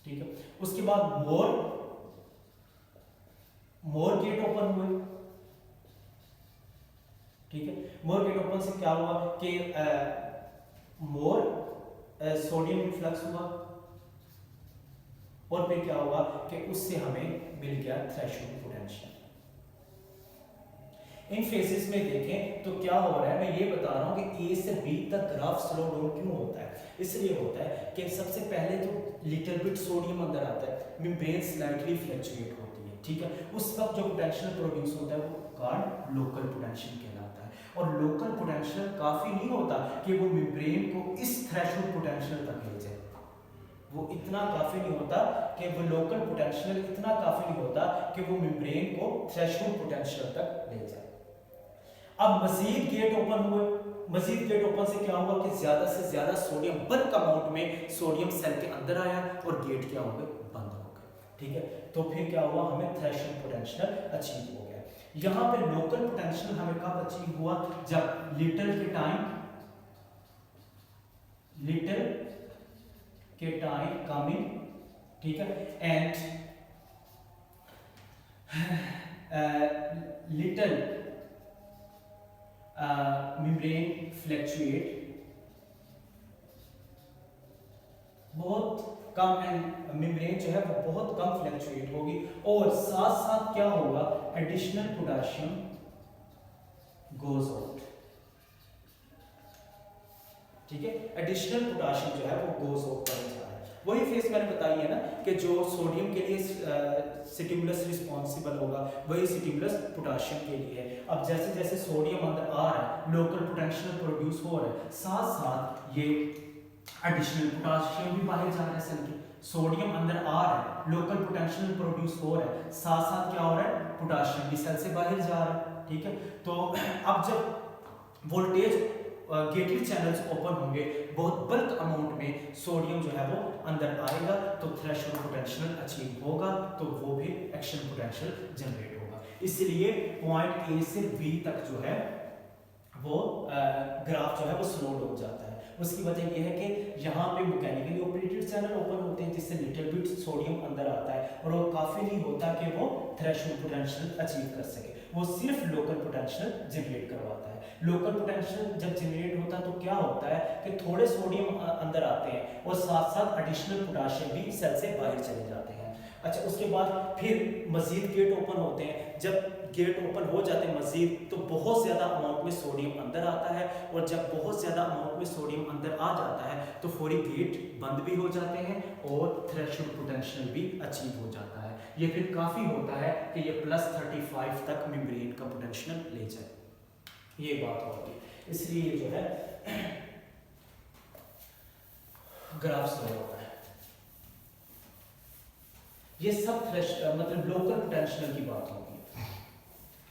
ठीक है। उसके बाद मोर गेट ओपन हुए, ठीक है, मोर गेट ओपन से क्या हुआ कि मोर सोडियम इन्फ्लक्स हुआ, और फिर क्या हुआ कि उससे हमें मिल गया थ्रेशोल्ड पोटेंशियल। इन फेजेस में देखें तो क्या हो रहा है, मैं ये बता रहा हूं कि ए से बी तक ग्राफ स्लो डाउन क्यों होता है, इसलिए होता है कि सबसे पहले तो लिटिल बिट सोडियम अंदर आता है, मेम्ब्रेन स्लाइटली फ्लक्चुएट होती है, ठीक है, उस वक्त जो पोटेंशियल प्रोड्यूस होता है वो कॉल्ड लोकल पोटेंशियल कहलाता है। और लोकल पोटेंशियल काफी नहीं होता कि वो मेम्ब्रेन को इस थ्रेशोल्ड पोटेंशियल तक ले जाए, वो इतना काफी नहीं होता कि वो लोकल पोटेंशियल इतना काफी नहीं होता कि वो मेम्ब्रेन को थ्रेशोल्ड पोटेंशियल तक ले जाए। अब मजीद गेट ओपन हुए, मजीद गेट ओपन से क्या हुआ कि ज्यादा से ज्यादा सोडियम बल्क अमाउंट में सोडियम सेल के अंदर आया और गेट क्या हो गए, बंद हो गए, ठीक है। तो फिर क्या हुआ, हमें थ्रेशोल्ड पोटेंशियल अचीव हो गया। यहाँ पे लोकल पोटेंशियल हमें कब अचीव हुआ, जब लिटल के टाइम कमिंग, ठीक है, एंड लिटल मेम्ब्रेन फ्लक्चुएट, बहुत कम मेम्ब्रेन जो है वो बहुत कम फ्लक्चुएट होगी, और साथ साथ क्या होगा, एडिशनल पोटेशियम गोज आउट, ठीक है, एडिशनल पोटेशियम जो है वो गोज आउट कर जा रहा है। वही फेस मैंने बताई है ना कि जो सोडियम के लिए स्टिमुलस रिस्पॉन्सिबल होगा वही स्टिमुलस पोटेशियम के लिए है। अब जैसे जैसे सोडियम अंदर आ रहा है, लोकल पोटेंशियल प्रोड्यूस हो रहा है, साथ साथ ये एडिशनल पोटेशियम भी बाहर जा रहा है सेल के, सोडियम अंदर आ रहा है, लोकल पोटेंशियल प्रोड्यूस हो रहा है, साथ साथ क्या हो रहा है, पोटेशियम भी सेल से बाहर जा रहा है, ठीक है। तो अब जब वोल्टेज गेटली चैनल्स ओपन होंगे, बहुत बल्क अमाउंट में सोडियम जो है वो अंदर आएगा, तो थ्रेशोल्ड पोटेंशियल अचीव होगा, तो वो भी एक्शन पोटेंशियल जनरेट होगा। इसलिए पॉइंट ए से बी तक जो है वो ग्राफ जो है वो स्लो डाउन जाता है। उसकी वजह यह है कि यहाँ पे मैकेनिकली ऑपरेटेड चैनल ओपन होते हैं, जिससे लिटिल बिट सोडियम अंदर आता है, और वो काफ़ी नहीं होता कि वो थ्रेशोल्ड पोटेंशियल अचीव कर सके, वो सिर्फ लोकल पोटेंशियल जनरेट करवाता है। लोकल पोटेंशियल जब जनरेट होता है तो क्या होता है कि थोड़े सोडियम अंदर आते हैं और साथ साथ एडिशनल पोटेशियम भी सेल से बाहर चले जाते हैं। अच्छा, उसके बाद फिर मजीद गेट ओपन होते हैं। जब गेट ओपन हो जाते हैं मजीद, तो बहुत ज़्यादा अमाउंट में सोडियम अंदर आता है, और जब बहुत ज़्यादा अमाउंट में सोडियम अंदर आ जाता है तो फौरी गेट बंद भी हो जाते हैं और थ्रेशोल्ड पोटेंशियल भी अचीव हो जाता है। ये फिर काफ़ी होता है कि ये +35 तक मेम्ब्रेन का पोटेंशियल ले जाए, ये बात होगी। इसलिए जो है ग्राफ स्लो होता है। ये सब मतलब लोकल पोटेंशियल की बात होगी।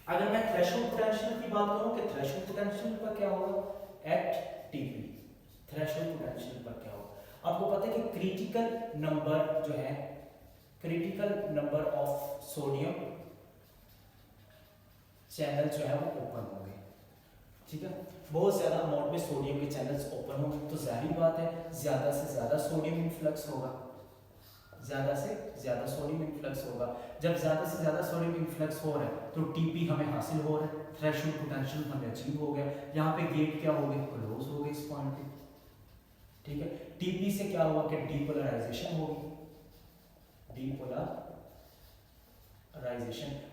अगर मैं थ्रेशोल्ड पोटेंशियल की बात करूं कि थ्रेशोल्ड पोटेंशियल पर क्या होगा एट टीपी, थ्रेशोल्ड पोटेंशियल पर क्या होगा, आपको पता है कि क्रिटिकल नंबर जो है, critical number of sodium channel जो है वो ओपन होंगे, ठीक है। बहुत ज्यादा अमाउंट में सोडियम के चैनल्स ओपन होंगे, तो जाहिर बात है ज्यादा से ज्यादा सोडियम इन्फ्लक्स होगा, ज्यादा से ज्यादा सोडियम इन्फ्लक्स होगा। जब ज्यादा से ज्यादा सोडियम इन्फ्लक्स हो रहा है तो टीपी हमें हासिल हो रहा है, थ्रेशोल्ड पोटेंशियल हमें अचीव हो गया। यहाँ पे गेट क्या हो गए, क्लोज हो गए इस पॉइंट पे, ठीक है। टीपी से क्या हुआ कि डीपोलराइजेशन होगी, डीपोलराइजेशन,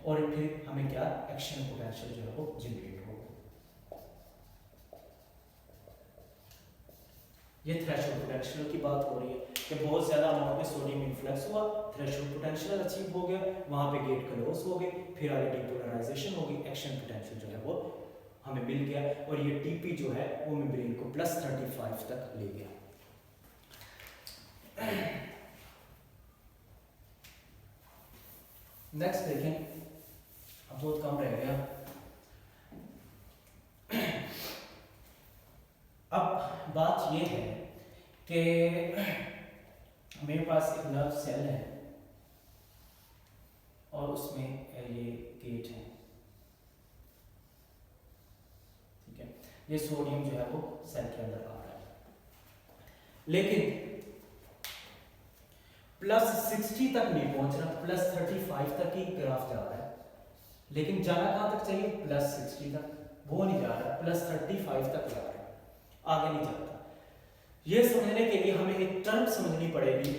और फिर हमें क्या एक्शन पोटेंशियल जो है वो जनरेट होगा। ये थ्रेशोल्ड पोटेंशियल की बात हो रही है कि बहुत ज्यादा अमाउंट में सोडियम इन्फ्लक्स हुआ, थ्रेशोल्ड पोटेंशियल अचीव हो गया, वहां पे गेट क्लोज हो गए, फिर आगे डीपोलराइजेशन होगी, एक्शन पोटेंशियल जो है वो हमें मिल गया, और ये टीपी जो है वो मेम्ब्रेन को +35 तक ले गया। नेक्स्ट देखें, अब बहुत कम रह गया। अब बात ये है कि मेरे पास एक नर्व सेल है और उसमें ये गेट है, ठीक है। ये सोडियम जो है वो सेल के अंदर आ रहा है, लेकिन +60 तक नहीं पहुंच रहा, +35 तक ही ग्राफ जा रहा है, लेकिन जाना कहां तक चाहिए, +60 तक, वो नहीं जा रहा, +35 तक जा रहा है, आगे नहीं जाता। ये समझने के लिए हमें एक टर्म समझनी पड़ेगी,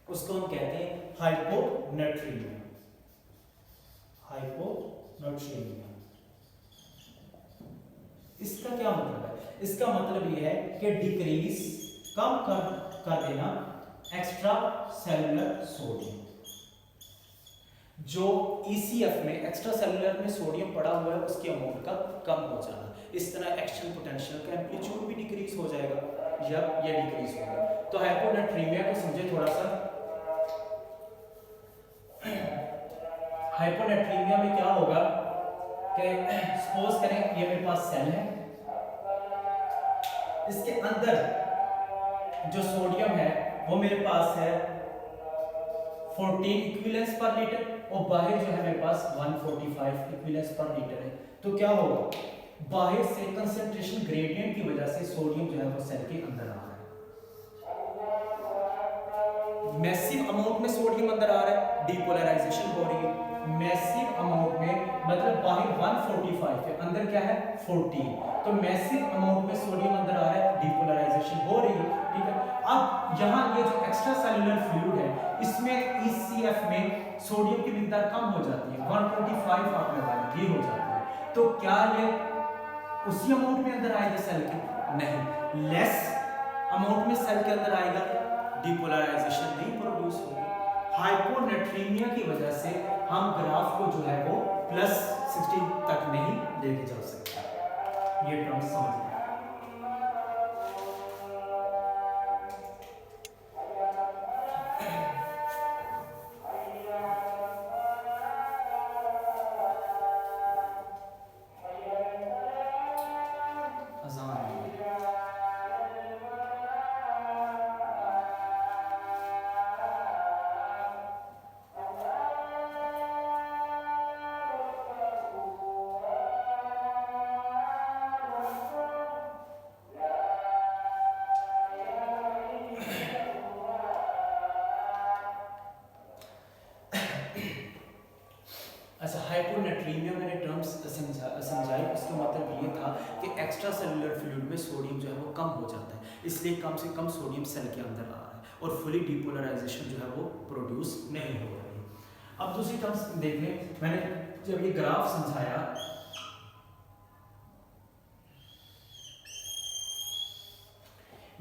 उसको हम कहते हैं हाइपोनेट्रीमिया। हाइपोनेट्रीमिया, इसका क्या मतलब है, इसका मतलब ये है कि डिक्रीज, कम कर देना एक्स्ट्रा सेलुलर सोडियम, जो ECF में एक्स्ट्रा सेलुलर में सोडियम पड़ा हुआ है उसकी अमाउंट का कम हो जाना। इस तरह एक्शन पोटेंशियल का एम्पलीट्यूड भी डिक्रीज हो जाएगा या ये डिक्रीज होगा। तो हाइपोनेट्रीमिया को समझे थोड़ा सा। हाइपोनेट्रीमिया में क्या होगा कि सपोज करें ये मेरे पास सेल है, इसके अंदर जो सोडियम है वो मेरे पास है 14 इक्विवेलेंस पर लीटर, और बाहर जो है मेरे पास 145 इक्विवेलेंस पर लीटर है। तो क्या होगा, बाहर से कंसंट्रेशन ग्रेडियंट की वजह से सोडियम जो है वो सेल के अंदर आ रहा है, मैसिव अमाउंट में सोडियम अंदर आ रहा है, डीपोलराइजेशन हो रही है। मैसिव अमाउंट में मतलब बाहर 145 है, अंदर क्या है 14, तो मैसिव अमाउंट में सोडियम अंदर आ रहा है, डीपोलराइजेशन हो रही है, ठीक है। अब यहाँ ये जो एक्स्ट्रा सेलुलर फ्लूइड है इसमें ECF में सोडियम की मिकदार कम हो जाती है, 125 आप लगाएं, ये हो जाती है। तो क्या ये उसी अमाउंट में अंदर आएगा सेल के, नहीं, लेस अमाउंट में सेल के अंदर आएगा, डीपोलराइजेशन नहीं प्रोड्यूस होगी। हाइपोनेट्रीमिया की वजह से हम ग्राफ को जो है वो +60 तक नहीं लेके जा सकते। ये टर्म समझ लें। एक्स्ट्रा सेलुलर फ्लूइड में सोडियम जो है वो कम हो जाता है, इसलिए कम से कम सोडियम सेल के अंदर आ रहा है और फुली डिपोलराइजेशन जो है वो प्रोड्यूस नहीं हो रही। अब दूसरी टर्म्स देख लें, मैंने जब ये ग्राफ समझाया,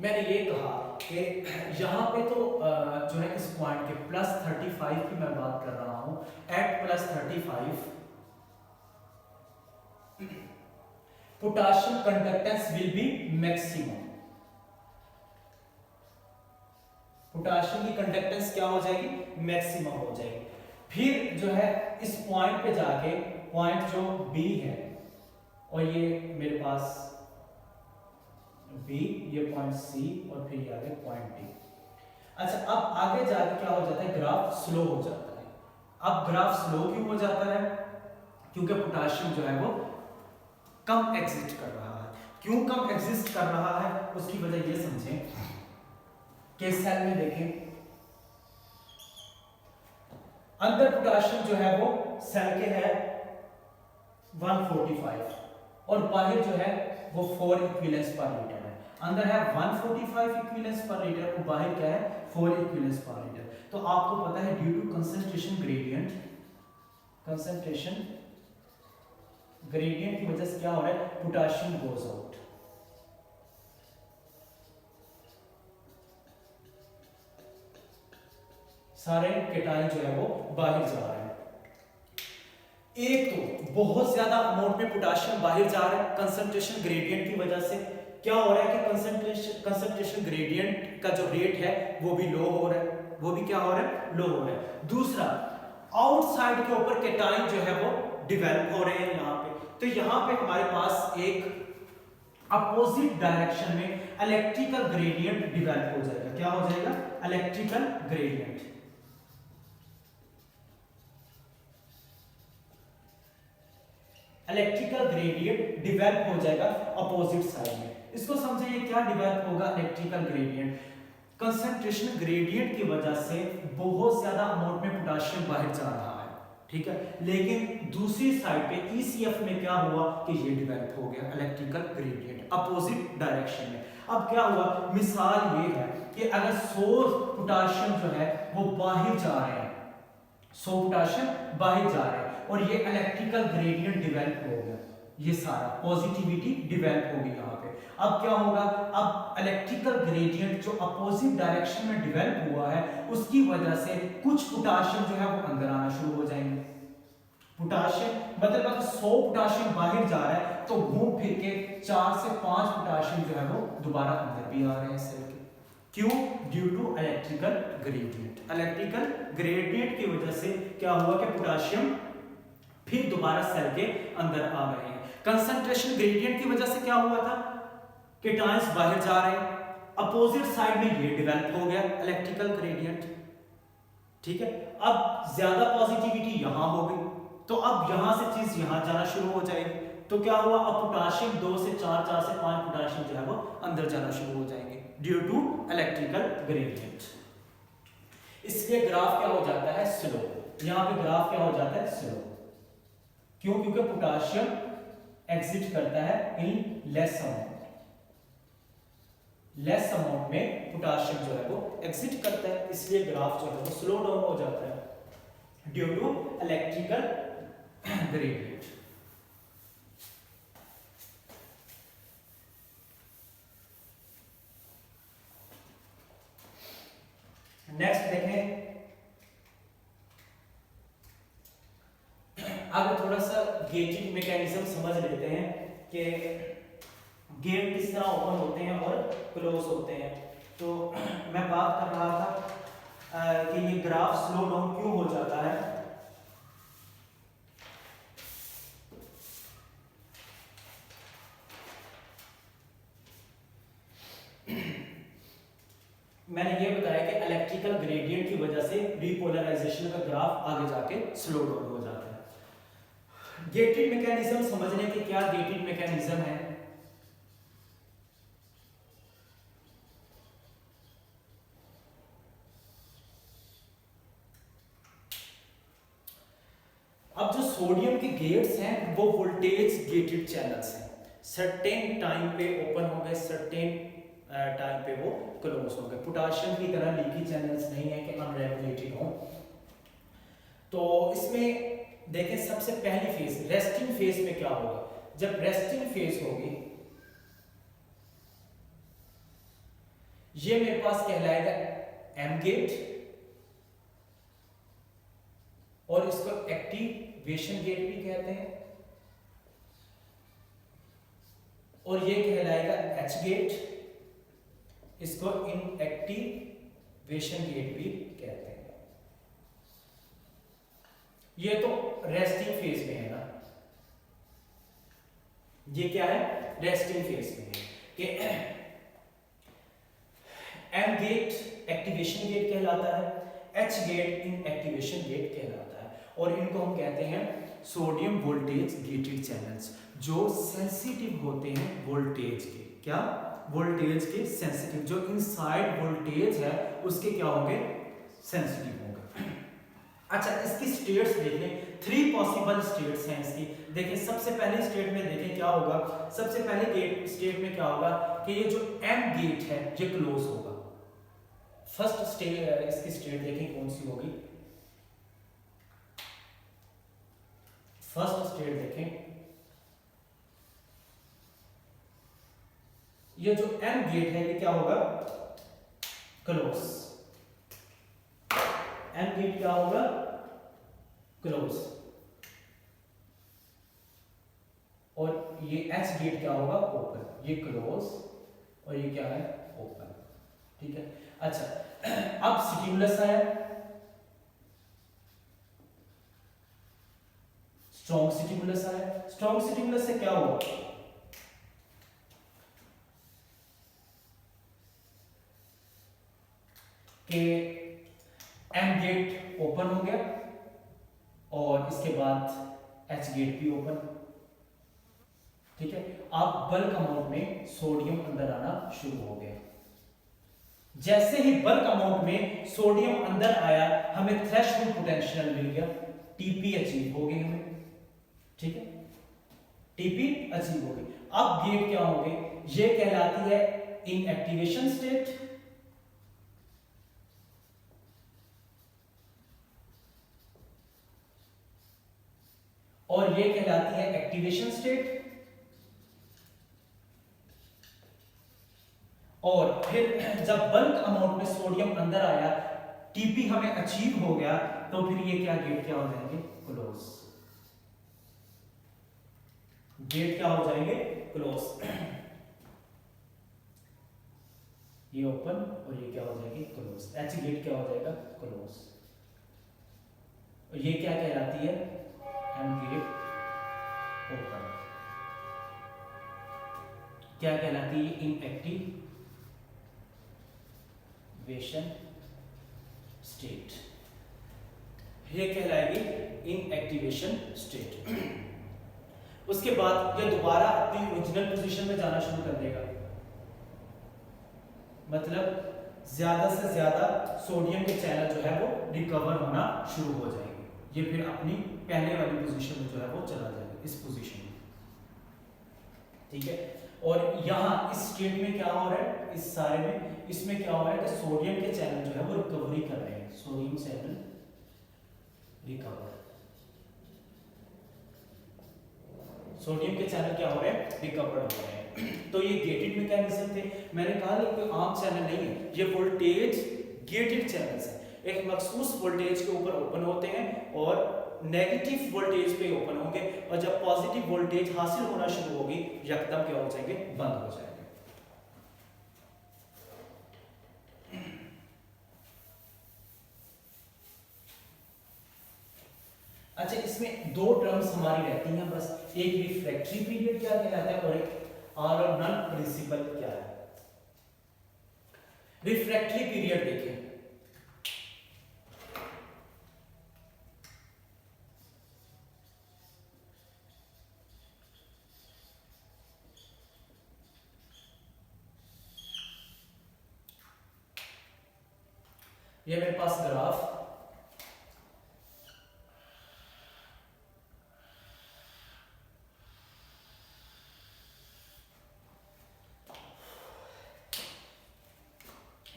मैंने ये कहा कि यहाँ पे तो जो है इस पॉइंट के +35 की मैं बात कर रहा हूँ, at +35 potassium conductance will be maximum. Potassium की कंडक्टेंस क्या हो जाएगी, मैक्सिमम हो जाएगी। फिर जो है इस पॉइंट पे जाके, पॉइंट जो बी है और ये मेरे पास बी, ये पॉइंट सी और फिर ये आगे पॉइंट डी। अच्छा, अब आगे जाके क्या हो जाता है, ग्राफ स्लो हो जाता है। अब ग्राफ स्लो क्यों हो जाता है, क्योंकि पोटाशियम जो है वो कम एग्जिस्ट कर रहा है। क्यों कम एग्जिस्ट कर रहा है, उसकी वजह ये समझें कि सेल में देखें, अंदर पोटाशियम जो है वो सेल के है 145 और बाहर जो है वो 4 इक्विवेलेंस पर लीटर है। अंदर है 145 इक्विवेलेंस पर लीटर और बाहर क्या है 4 इक्विवेलेंस पर लीटर। तो आपको पता है due to concentration gradient, concentration gradient की वजह से क्या हो रहा है, पोटाशियम गोज आउट। सारे केटायन जो है वो बाहर जा रहे हैं। एक तो बहुत ज्यादा अमाउंट में पोटाशियम बाहर जा रहा है कंसंट्रेशन ग्रेडियंट की वजह से। क्या हो रहा है कि कंसंट्रेशन ग्रेडियंट का जो रेट है वो भी लो हो रहा है, वो भी क्या हो रहा है, लो हो रहा है। दूसरा, आउटसाइड के ऊपर केटायन जो है वो डिवेलप हो रहे हैं यहाँ पे। तो यहाँ पे हमारे पास एक अपोजिट डायरेक्शन में इलेक्ट्रिकल ग्रेडियंट डिवेलप हो जाएगा। क्या हो जाएगा, electrical gradient. Electrical gradient develop हो जाएगा अपोजिट साइड में। इसको समझिए क्या डिवेलप होगा इलेक्ट्रिकल ग्रेडियंट, कंसंट्रेशन ग्रेडियंट की वजह से बहुत ज्यादा अमाउंट में पोटाशियम बाहर जा रहा है, ठीक है, लेकिन दूसरी साइड पे ईसीएफ में क्या हुआ कि ये डिवेलप हो गया इलेक्ट्रिकल ग्रेडियंट अपोजिट डायरेक्शन में। अब क्या हुआ, मिसाल ये है कि अगर 100 पोटाशियम जो है वो बाहर जा रहे हैं, 100 पोटाशियम बाहर जा रहे हैं और ये इलेक्ट्रिकल ग्रेडियंट डिवेलप हो गया, ये सारा पॉजिटिविटी डिवेलप होगी यहाँ पे। अब क्या होगा, अब इलेक्ट्रिकल ग्रेडियंट जो अपोजिट डायरेक्शन में डिवेलप हुआ है उसकी वजह से कुछ पोटाशियम जो है वो अंदर आना शुरू हो जाएंगे। पोटाशियम मतलब अगर 100 पोटाशियम बाहर जा रहा है तो घूम फिर के 4 से 5 पोटाशियम जो है वो दोबारा अंदर भी आ रहे हैं सेल के। क्यों, due to electrical gradient. Electrical gradient की वजह से क्या हुआ कि पोटाशियम फिर दोबारा सेल के अंदर आ रहे हैं। कंसंट्रेशन ग्रेडियंट की वजह से क्या हुआ था, केटायंस बाहर जा रहे हैं, अपोजिट साइड में ये डेवलप हो गया इलेक्ट्रिकल ग्रेडियंट, ठीक है। अब ज्यादा पॉजिटिविटी यहां हो गई तो अब यहां से चीज यहां जाना शुरू हो जाएगी। तो क्या हुआ, अब पोटाशियम 2 से 4, 4 से 5 पोटाशियम जो है वो अंदर जाना शुरू हो जाएंगे ड्यू टू इलेक्ट्रिकल ग्रेडियंट। इसलिए ग्राफ क्या हो जाता है, स्लो। यहां पे ग्राफ क्या हो जाता है, स्लो। क्यों, क्योंकि पोटाशियम एग्जिट करता है in less amount, less amount में पोटाशियम जो है वो एग्जिट करता है, इसलिए ग्राफ जो है वो स्लो डाउन हो जाता है due to electrical gradient. Next देखें, अब थोड़ा सा गेटिंग मैकेनिज्म समझ लेते हैं कि गेट किस तरह ओपन होते हैं और क्लोज होते हैं। तो मैं बात कर रहा था कि ये ग्राफ स्लो डाउन क्यों हो जाता है। मैंने ये बताया कि इलेक्ट्रिकल ग्रेडियंट की वजह से रिपोलराइजेशन का ग्राफ आगे जाके स्लो डाउन हो जाता है। गेटेड मैकेनिज्म समझने के क्या गेटेड मैकेनिज्म है। अब जो सोडियम के गेट्स हैं वो वोल्टेज गेटेड चैनल्स हैं। सर्टेन टाइम पे ओपन होंगे, सर्टेन टाइम पे वो क्लोज होंगे। पोटाशियम की तरह लीकी चैनल्स नहीं है कि अनरेगुलेटेड हों। तो इसमें देखें सबसे पहली फेज रेस्टिंग फेज में क्या होगा, जब रेस्टिंग फेज होगी ये मेरे पास कहलाएगा एम गेट और इसको एक्टिवेशन गेट भी कहते हैं, और ये कहलाएगा एच गेट, इसको इनएक्टिवेशन गेट भी कहते हैं। ये तो रेस्टिंग फेज में है ना, ये क्या है रेस्टिंग फेज में है कि एम गेट एक्टिवेशन गेट कहलाता है, एच गेट इनएक्टिवेशन गेट कहलाता है, और इनको हम कहते हैं सोडियम वोल्टेज गेटेड चैनल्स, जो सेंसिटिव होते हैं वोल्टेज के, क्या वोल्टेज के सेंसिटिव, जो इनसाइड वोल्टेज है उसके क्या होंगे सेंसिटिव होंगे। अच्छा इसकी स्टेट्स देख लें, 3 पॉसिबल स्टेट्स हैं इसकी। देखिए सबसे पहले स्टेट में देखें क्या होगा, सबसे पहले स्टेट में क्या होगा कि ये जो एम गेट है ये क्लोज होगा। फर्स्ट स्टेट इसकी स्टेट देखें कौन सी होगी, फर्स्ट स्टेट देखें, ये जो एम गेट है ये क्या होगा क्लोज, एम गेट क्या होगा क्लोज, और ये एच गेट क्या होगा ओपन, ये क्लोज और ये क्या है ओपन, ठीक है। अच्छा अब स्टिमुलस आया, स्ट्रॉन्ग स्टिमुलस आया, स्ट्रॉन्ग स्टिमुलस से क्या हुआ कि एम गेट ओपन हो गया और इसके बाद एच गेट भी ओपन, ठीक है। अब बल्क अमाउंट में सोडियम अंदर आना शुरू हो गया, जैसे ही बल्क अमाउंट में सोडियम अंदर आया हमें थ्रेशोल्ड पोटेंशियल मिल गया, टीपी अचीव हो गई हमें, ठीक है, टीपी अचीव हो गई। अब गेट क्या होंगे, ये कहलाती है इनएक्टिवेशन स्टेट, और ये कहलाती है एक्टिवेशन स्टेट, और फिर जब बल्क अमाउंट में सोडियम अंदर आया टीपी हमें अचीव हो गया तो फिर ये क्या गेट क्या हो जाएंगे क्लोज, गेट क्या हो जाएंगे क्लोज, ये ओपन और ये क्या हो जाएगी क्लोज, एच गेट क्या हो जाएगा क्लोज, और ये क्या कहलाती है एम गेट ओपन, क्या कहलाती है इनएक्टिवेशन स्टेट, ये कहलाएगी इनएक्टिवेशन स्टेट। उसके बाद ये दोबारा अपनी ओरिजिनल पोजीशन में जाना शुरू कर देगा, मतलब ज्यादा से ज्यादा सोडियम के चैनल जो है वो रिकवर होना शुरू हो जाएंगे, ये फिर अपनी पहले वाली पोजीशन में जो है वो चला जाएगा इस पोजीशन में, ठीक है। और यहाँ इस स्टेट में क्या हो रहा है, इस सारे में इसमें क्या हो रहा है कि सोडियम के चैनल जो है वो रिकवरी कर रहे हैं, सोडियम चैनल रिकवर, सोडियम के चैनल क्या हो रहे हैं रिकवर हो रहे हैं। तो ये गेटेड मैकेनिज्म थे, मैंने कहा ये कोई आम चैनल नहीं है, ये वोल्टेज गेटेड चैनल्स है, एक मखसूस वोल्टेज के ऊपर ओपन होते हैं और नेगेटिव वोल्टेज पे ओपन होंगे, और जब पॉजिटिव वोल्टेज हासिल होना शुरू होगी यकदम क्या हो जाएंगे बंद हो जाएंगे। अच्छा इसमें 2 टर्म्स हमारी रहती हैं बस, एक रिफ्रैक्टरी पीरियड क्या कहलाता है और एक ऑल और नन प्रिंसिपल क्या है। रिफ्रैक्टरी पीरियड देखें, ये मेरे पास ग्राफ,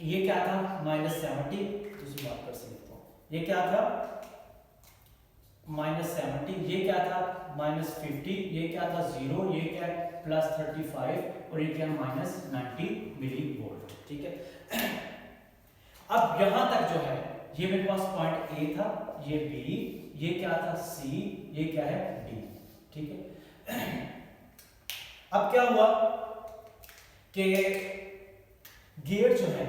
ये क्या था -70, दूसरी बात कर सकता हूँ, ये क्या था -70, ये क्या था -50, ये क्या था 0, ये क्या है +35 और ये क्या -90 मिली वोल्ट। ठीक है, अब यहां तक जो है ये मेरे पास पॉइंट ए था, ये बी, ये क्या था सी, ये क्या है डी। ठीक है, अब क्या हुआ कि गेट जो है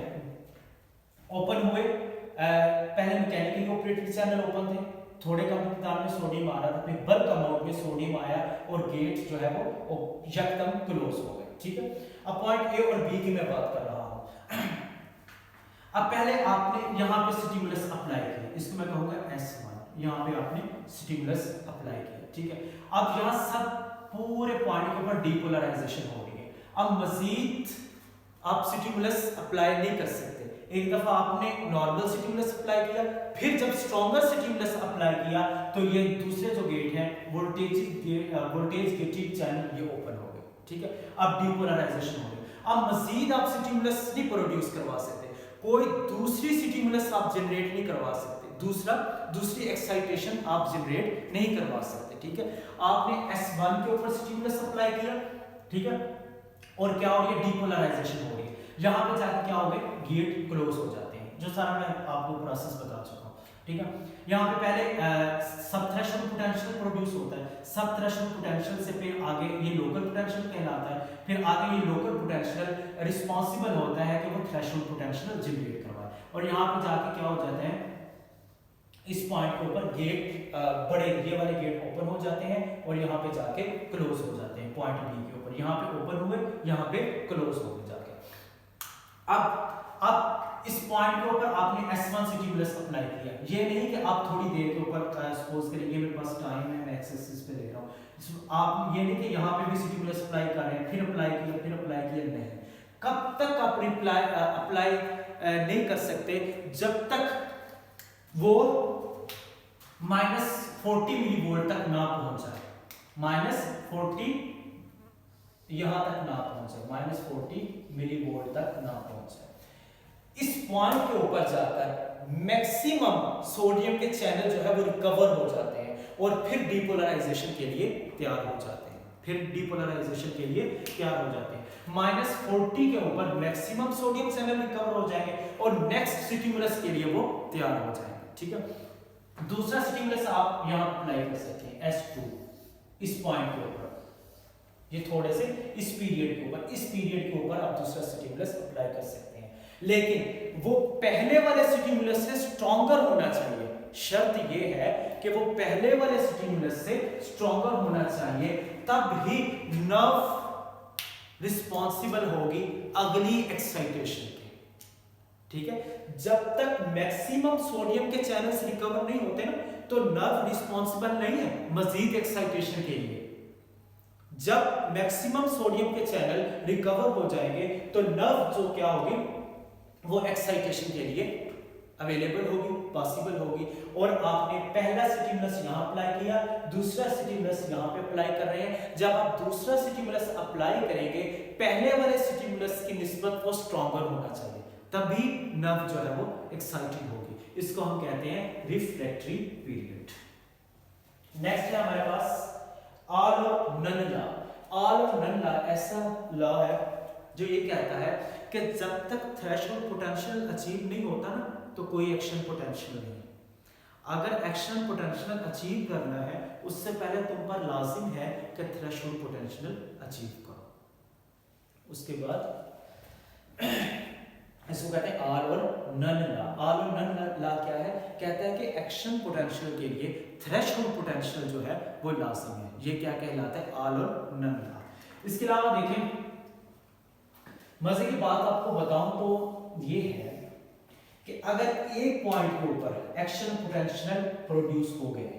ओपन हुए, पहले मैकेनिकली ऑपरेटेड चैनल ओपन थे, थोड़े कम मिकदार में सोडियम आ रहा था, फिर बल्क अमाउंट में सोडियम आया और गेट जो है वो यकदम क्लोज हो गए। ठीक है, अब पॉइंट ए और बी की मैं बात कर रहा हूं। अब पहले आपने यहां पे स्टिमुलस अप्लाई किया, इसको मैं कहूंगा S1, यहां पे आपने स्टिमुलस अप्लाई किया। ठीक है, अब यहां सब पूरे पॉइंट के ऊपर डीपोलराइजेशन हो रही है। अब मजीद आप स्टिमुलस अप्लाई नहीं कर सकते, एक दफा आपने नॉर्मल स्टिमुलस अप्लाई किया, फिर जब स्ट्रॉन्गर स्टिमुलस अप्लाई किया तो ये दूसरे जो गेट हैं वोल्टेज गेटेड चैनल ये ओपन हो गए। ठीक है, अब डीपोलराइजेशन हो गई, अब मजीद आप स्टिमुलस नहीं प्रोड्यूस करवा सकते, कोई दूसरी स्टिमुलस आप जनरेट नहीं करवा सकते, दूसरी एक्साइटेशन आप जनरेट नहीं करवा सकते। ठीक है, आपने S1 के ऊपर स्टिमुलस अप्लाई किया, ठीक है, और क्या हो रही है डीपोलराइजेशन हो रही है, यहां पे जाके क्या हो गए गेट क्लोज हो जाते हैं, जो सारा मैं आपको प्रोसेस बता चुका हूं। ठीक है, यहाँ पे पहले सब थ्रेशोल्ड पोटेंशियल प्रोड्यूस होता है, सब थ्रेशोल्ड पोटेंशियल से फिर आगे ये लोकल पोटेंशियल कहलाता है, फिर आगे ये लोकल पोटेंशियल रिस्पांसिबल होता है कि वो थ्रेशोल्ड पोटेंशियल जनरेट करवाए, और यहाँ पे जाके क्या हो जाता है इस पॉइंट के ऊपर गेट बड़े ये वाले गेट ओपन हो जाते हैं और यहाँ पे जाके क्लोज हो जाते हैं। पॉइंट बी के ऊपर यहाँ पे ओपन हुए, यहाँ पे क्लोज हो गए जाके। अब इस पॉइंट के ऊपर आपने S1 स्टिमुलस अप्लाई किया, ये नहीं कि आप थोड़ी देर के ऊपर सपोज करिए मेरे पास टाइम है, मैं एक्सेस पे ले रहा हूँ, आप ये नहीं कि यहाँ पे भी स्टिमुलस अप्लाई कर रहे हैं, फिर अप्लाई किया, नहीं, कब तक आप अप्लाई नहीं कर सकते जब तक वो -40 मिली वोल्ट तक ना पहुंच जाए, -40 यहां तक ना पहुंचे, -40 मिली वोल्ट तक ना पहुंचे। इस पॉइंट के ऊपर जाकर मैक्सिमम सोडियम के चैनल जो है वो रिकवर हो जाते हैं और फिर डीपोलराइजेशन के लिए तैयार हो जाते हैं, -40 के ऊपर मैक्सिमम सोडियम चैनल रिकवर हो जाएंगे और नेक्स्ट स्टिमुलस के लिए वो तैयार हो जाएंगे। ठीक है, दूसरा स्टिमुलस आप यहां अप्लाई कर सकते हैं S2 इस पॉइंट के ऊपर, ये थोड़े से इस पीरियड के ऊपर आप दूसरा स्टिमुलस अप्लाई कर सकते हैं, लेकिन वो पहले वाले स्टिमुलस से स्ट्रॉन्गर होना चाहिए। शर्त ये है कि वो पहले वाले स्टिमुलस से स्ट्रॉन्गर होना चाहिए, तब ही नर्व रिस्पॉन्सिबल होगी अगली एक्साइटेशन की। ठीक है, जब तक मैक्सिमम सोडियम के चैनल्स रिकवर नहीं होते ना तो नर्व रिस्पॉन्सिबल नहीं है मजीद एक्साइटेशन के लिए। जब मैक्सिमम सोडियम के चैनल रिकवर हो जाएंगे तो नर्व जो क्या होगी वो एक्साइटेशन के लिए अवेलेबल होगी, पॉसिबल होगी, और आपने पहला स्टिमुलस यहां अप्लाई किया, दूसरा स्टिमुलस यहां पे अप्लाई कर रहे हैं। जब आप दूसरा स्टिमुलस अप्लाई करेंगे पहले वाले स्टिमुलस की निस्बत वो स्ट्रॉन्गर होना चाहिए, तभी नर्व जो है वो एक्साइटेड होगी। इसको हम कहते हैं रिफ्रैक्टरी पीरियड। नेक्स्ट है हमारे पास ऑल और नन लॉ। ऑल और नन लॉ ऐसा लॉ है जो ये कहता है कि जब तक थ्रेशोल्ड पोटेंशियल अचीव नहीं होता ना तो कोई एक्शन पोटेंशियल नहीं। अगर एक्शन पोटेंशियल अचीव करना है उससे पहले तुम पर लाजिम है कि थ्रेशोल्ड पोटेंशियल अचीव करो। उसके बाद इसको कहते हैं ऑल और नन लॉ। ऑल और नन लॉ क्या है? कहता है कि एक्शन पोटेंशियल के लिए थ्रेशोल्ड पोटेंशियल जो है वो लाजिम है। ये क्या कहलाता है? ऑल और नन लॉ। इसके अलावा देखें, मजे की बात आपको बताऊं तो ये है कि अगर एक पॉइंट के ऊपर एक्शन पोटेंशियल प्रोड्यूस हो गए,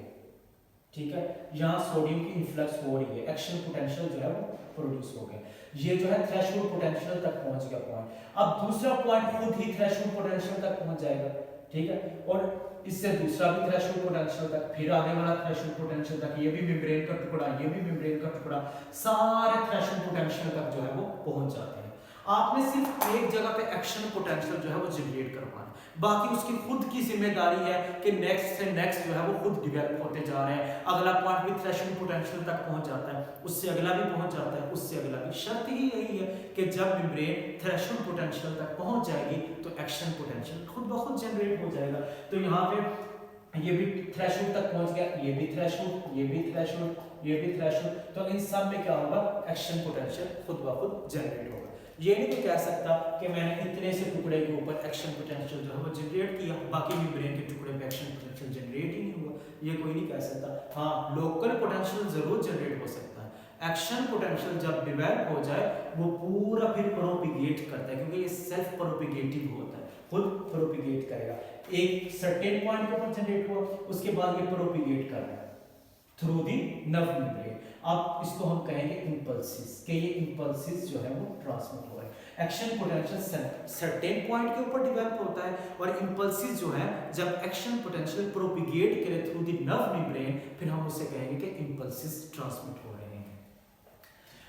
ठीक है, यहां सोडियम की इन्फ्लक्स हो रही है, एक्शन पोटेंशियल जो है वो प्रोड्यूस हो गए, ये जो है थ्रेशोल्ड पोटेंशियल तक पहुंच गया पॉइंट। अब दूसरा पॉइंट खुद ही थ्रेशोल्ड पोटेंशियल तक पहुंच जाएगा, ठीक है, और इससे दूसरा भी थ्रेशोल्ड पोटेंशियल तक, फिर आगे वाला थ्रेशोल्ड पोटेंशियल तक, ये भी मेम्ब्रेन का टुकड़ा, ये भी मेम्ब्रेन का टुकड़ा, सारे थ्रेशोल्ड पोटेंशियल तक जो है वो पहुंच जाते हैं। आपने सिर्फ एक जगह पे एक्शन पोटेंशियल जो है वो जनरेट करवाना है, बाकी उसकी खुद की जिम्मेदारी है कि नेक्स्ट से नेक्स्ट जो है वो खुद डिवेलप होते जा रहे हैं। अगला पॉइंट भी थ्रेशोल्ड पोटेंशियल तक पहुंच जाता है, उससे अगला भी पहुंच जाता है, उससे अगला भी। शर्त ही यही है कि जब मेम्ब्रेन थ्रेशोल्ड पोटेंशियल तक पहुंच जाएगी तो एक्शन पोटेंशियल खुद ब खुद जनरेट हो जाएगा। तो यहाँ पे ये भी थ्रेशोल्ड तक पहुंच गया, ये भी थ्रेशोल्ड, ये भी थ्रेशोल्ड, ये भी थ्रेशोल्ड, तो इन सब में क्या होगा, एक्शन पोटेंशियल खुद ब खुद जनरेट होगा। ये नहीं कह सकता कि मैंने इतने से टुकड़े के ऊपर एक्शन पोटेंशियल जो है वो जनरेट किया, बाकी मेम्ब्रेन के टुकड़े पे एक्शन पोटेंशियल जनरेट ही नहीं हुआ, ये कोई नहीं कह सकता। हाँ, लोकल पोटेंशियल जरूर जनरेट हो सकता है। एक्शन पोटेंशियल जब डिवेलप हो जाए वो पूरा फिर प्रोपिगेट करता है, क्योंकि ये सेल्फ प्रोपिगेटिव होता है, खुद प्रोपिगेट करेगा। एक सर्टेन पॉइंट के ऊपर जनरेट हुआ, उसके बाद ये प्रोपिगेट कर रहा है थ्रू दी नर्व मेम्ब्रेन। अब इसको हम कहेंगे इंपल्सिस, कि ये इंपल्सिस जो है वो ट्रांसमिट हो रहा है। एक्शन पोटेंशियल सर्टेन पॉइंट के ऊपर डेवलप होता है, और इंपल्सिस जो है जब एक्शन पोटेंशियल प्रोपिगेट करे थ्रू दी नर्व मेम्ब्रेन, फिर हम उसे कहेंगे कि इंपल्सिस ट्रांसमिट हो रहे हैं।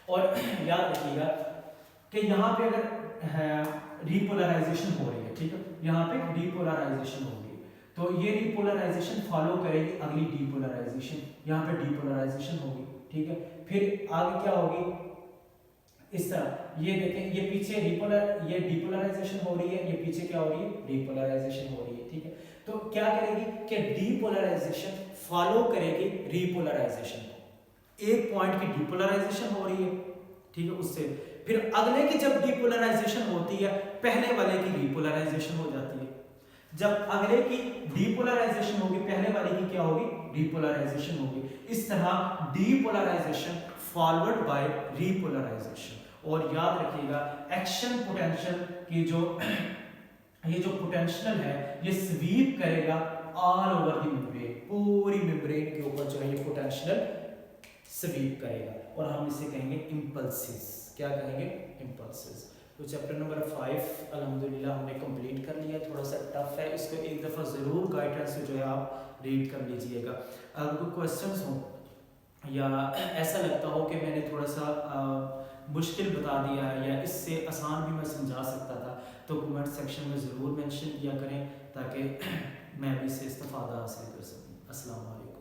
और याद रखिएगा कि यहाँ पे अगर रिपोलराइजेशन हो रही है, ठीक है, यहाँ पे रिपोलराइजेशन हो रही है, तो ये रिपोलराइजेशन फॉलो करेगी अगली डीपोलराइजेशन, यहाँ पे डीपोलराइजेशन होगी, ठीक है। फिर आगे क्या होगी, इस तरह ये देखें, ये पीछे ये डीपोलराइजेशन हो रही है, ये पीछे क्या हो रही है, रिपोलराइजेशन हो रही है, ठीक है। तो क्या करेगी कि डीपोलराइजेशन फॉलो करेगी रिपोलराइजेशन को। एक पॉइंट की डीपोलराइजेशन हो रही है, ठीक है, उससे फिर अगले की जब डीपोलराइजेशन होती है, पहले वाले की रिपोलराइजेशन हो जाती है। जब अगले की डीपोलराइजेशन होगी, पहले वाले की क्या होगी, रिपोलराइजेशन होगी। इस तरह डीपोलराइजेशन फॉरवर्ड बाय रिपोलराइजेशन। और याद रखिएगा, एक्शन पोटेंशियल की जो ये जो पोटेंशियल है ये स्वीप करेगा ऑल ओवर द मेम्ब्रेन, पूरी मेम्ब्रेन के ऊपर जो है ये पोटेंशियल स्वीप करेगा, और हम इसे कहेंगे इंपल्सिस। क्या कहेंगे, इंपल्सिस। तो चैप्टर नंबर 5 अल्हम्दुलिल्लाह हमने कंप्लीट कर लिया। थोड़ा सा टफ है, इसको एक दफ़ा ज़रूर गाइडेंस से जो है आप रीड कर लीजिएगा। अगर कोई क्वेश्चंस हो या ऐसा लगता हो कि मैंने थोड़ा सा मुश्किल बता दिया है या इससे आसान भी मैं समझा सकता था, तो कमेंट सेक्शन में ज़रूर मेंशन किया करें, ताकि मैं भी इससे इस्तेफादा हासिल कर सकूँ। अस्सलाम वालेकुम।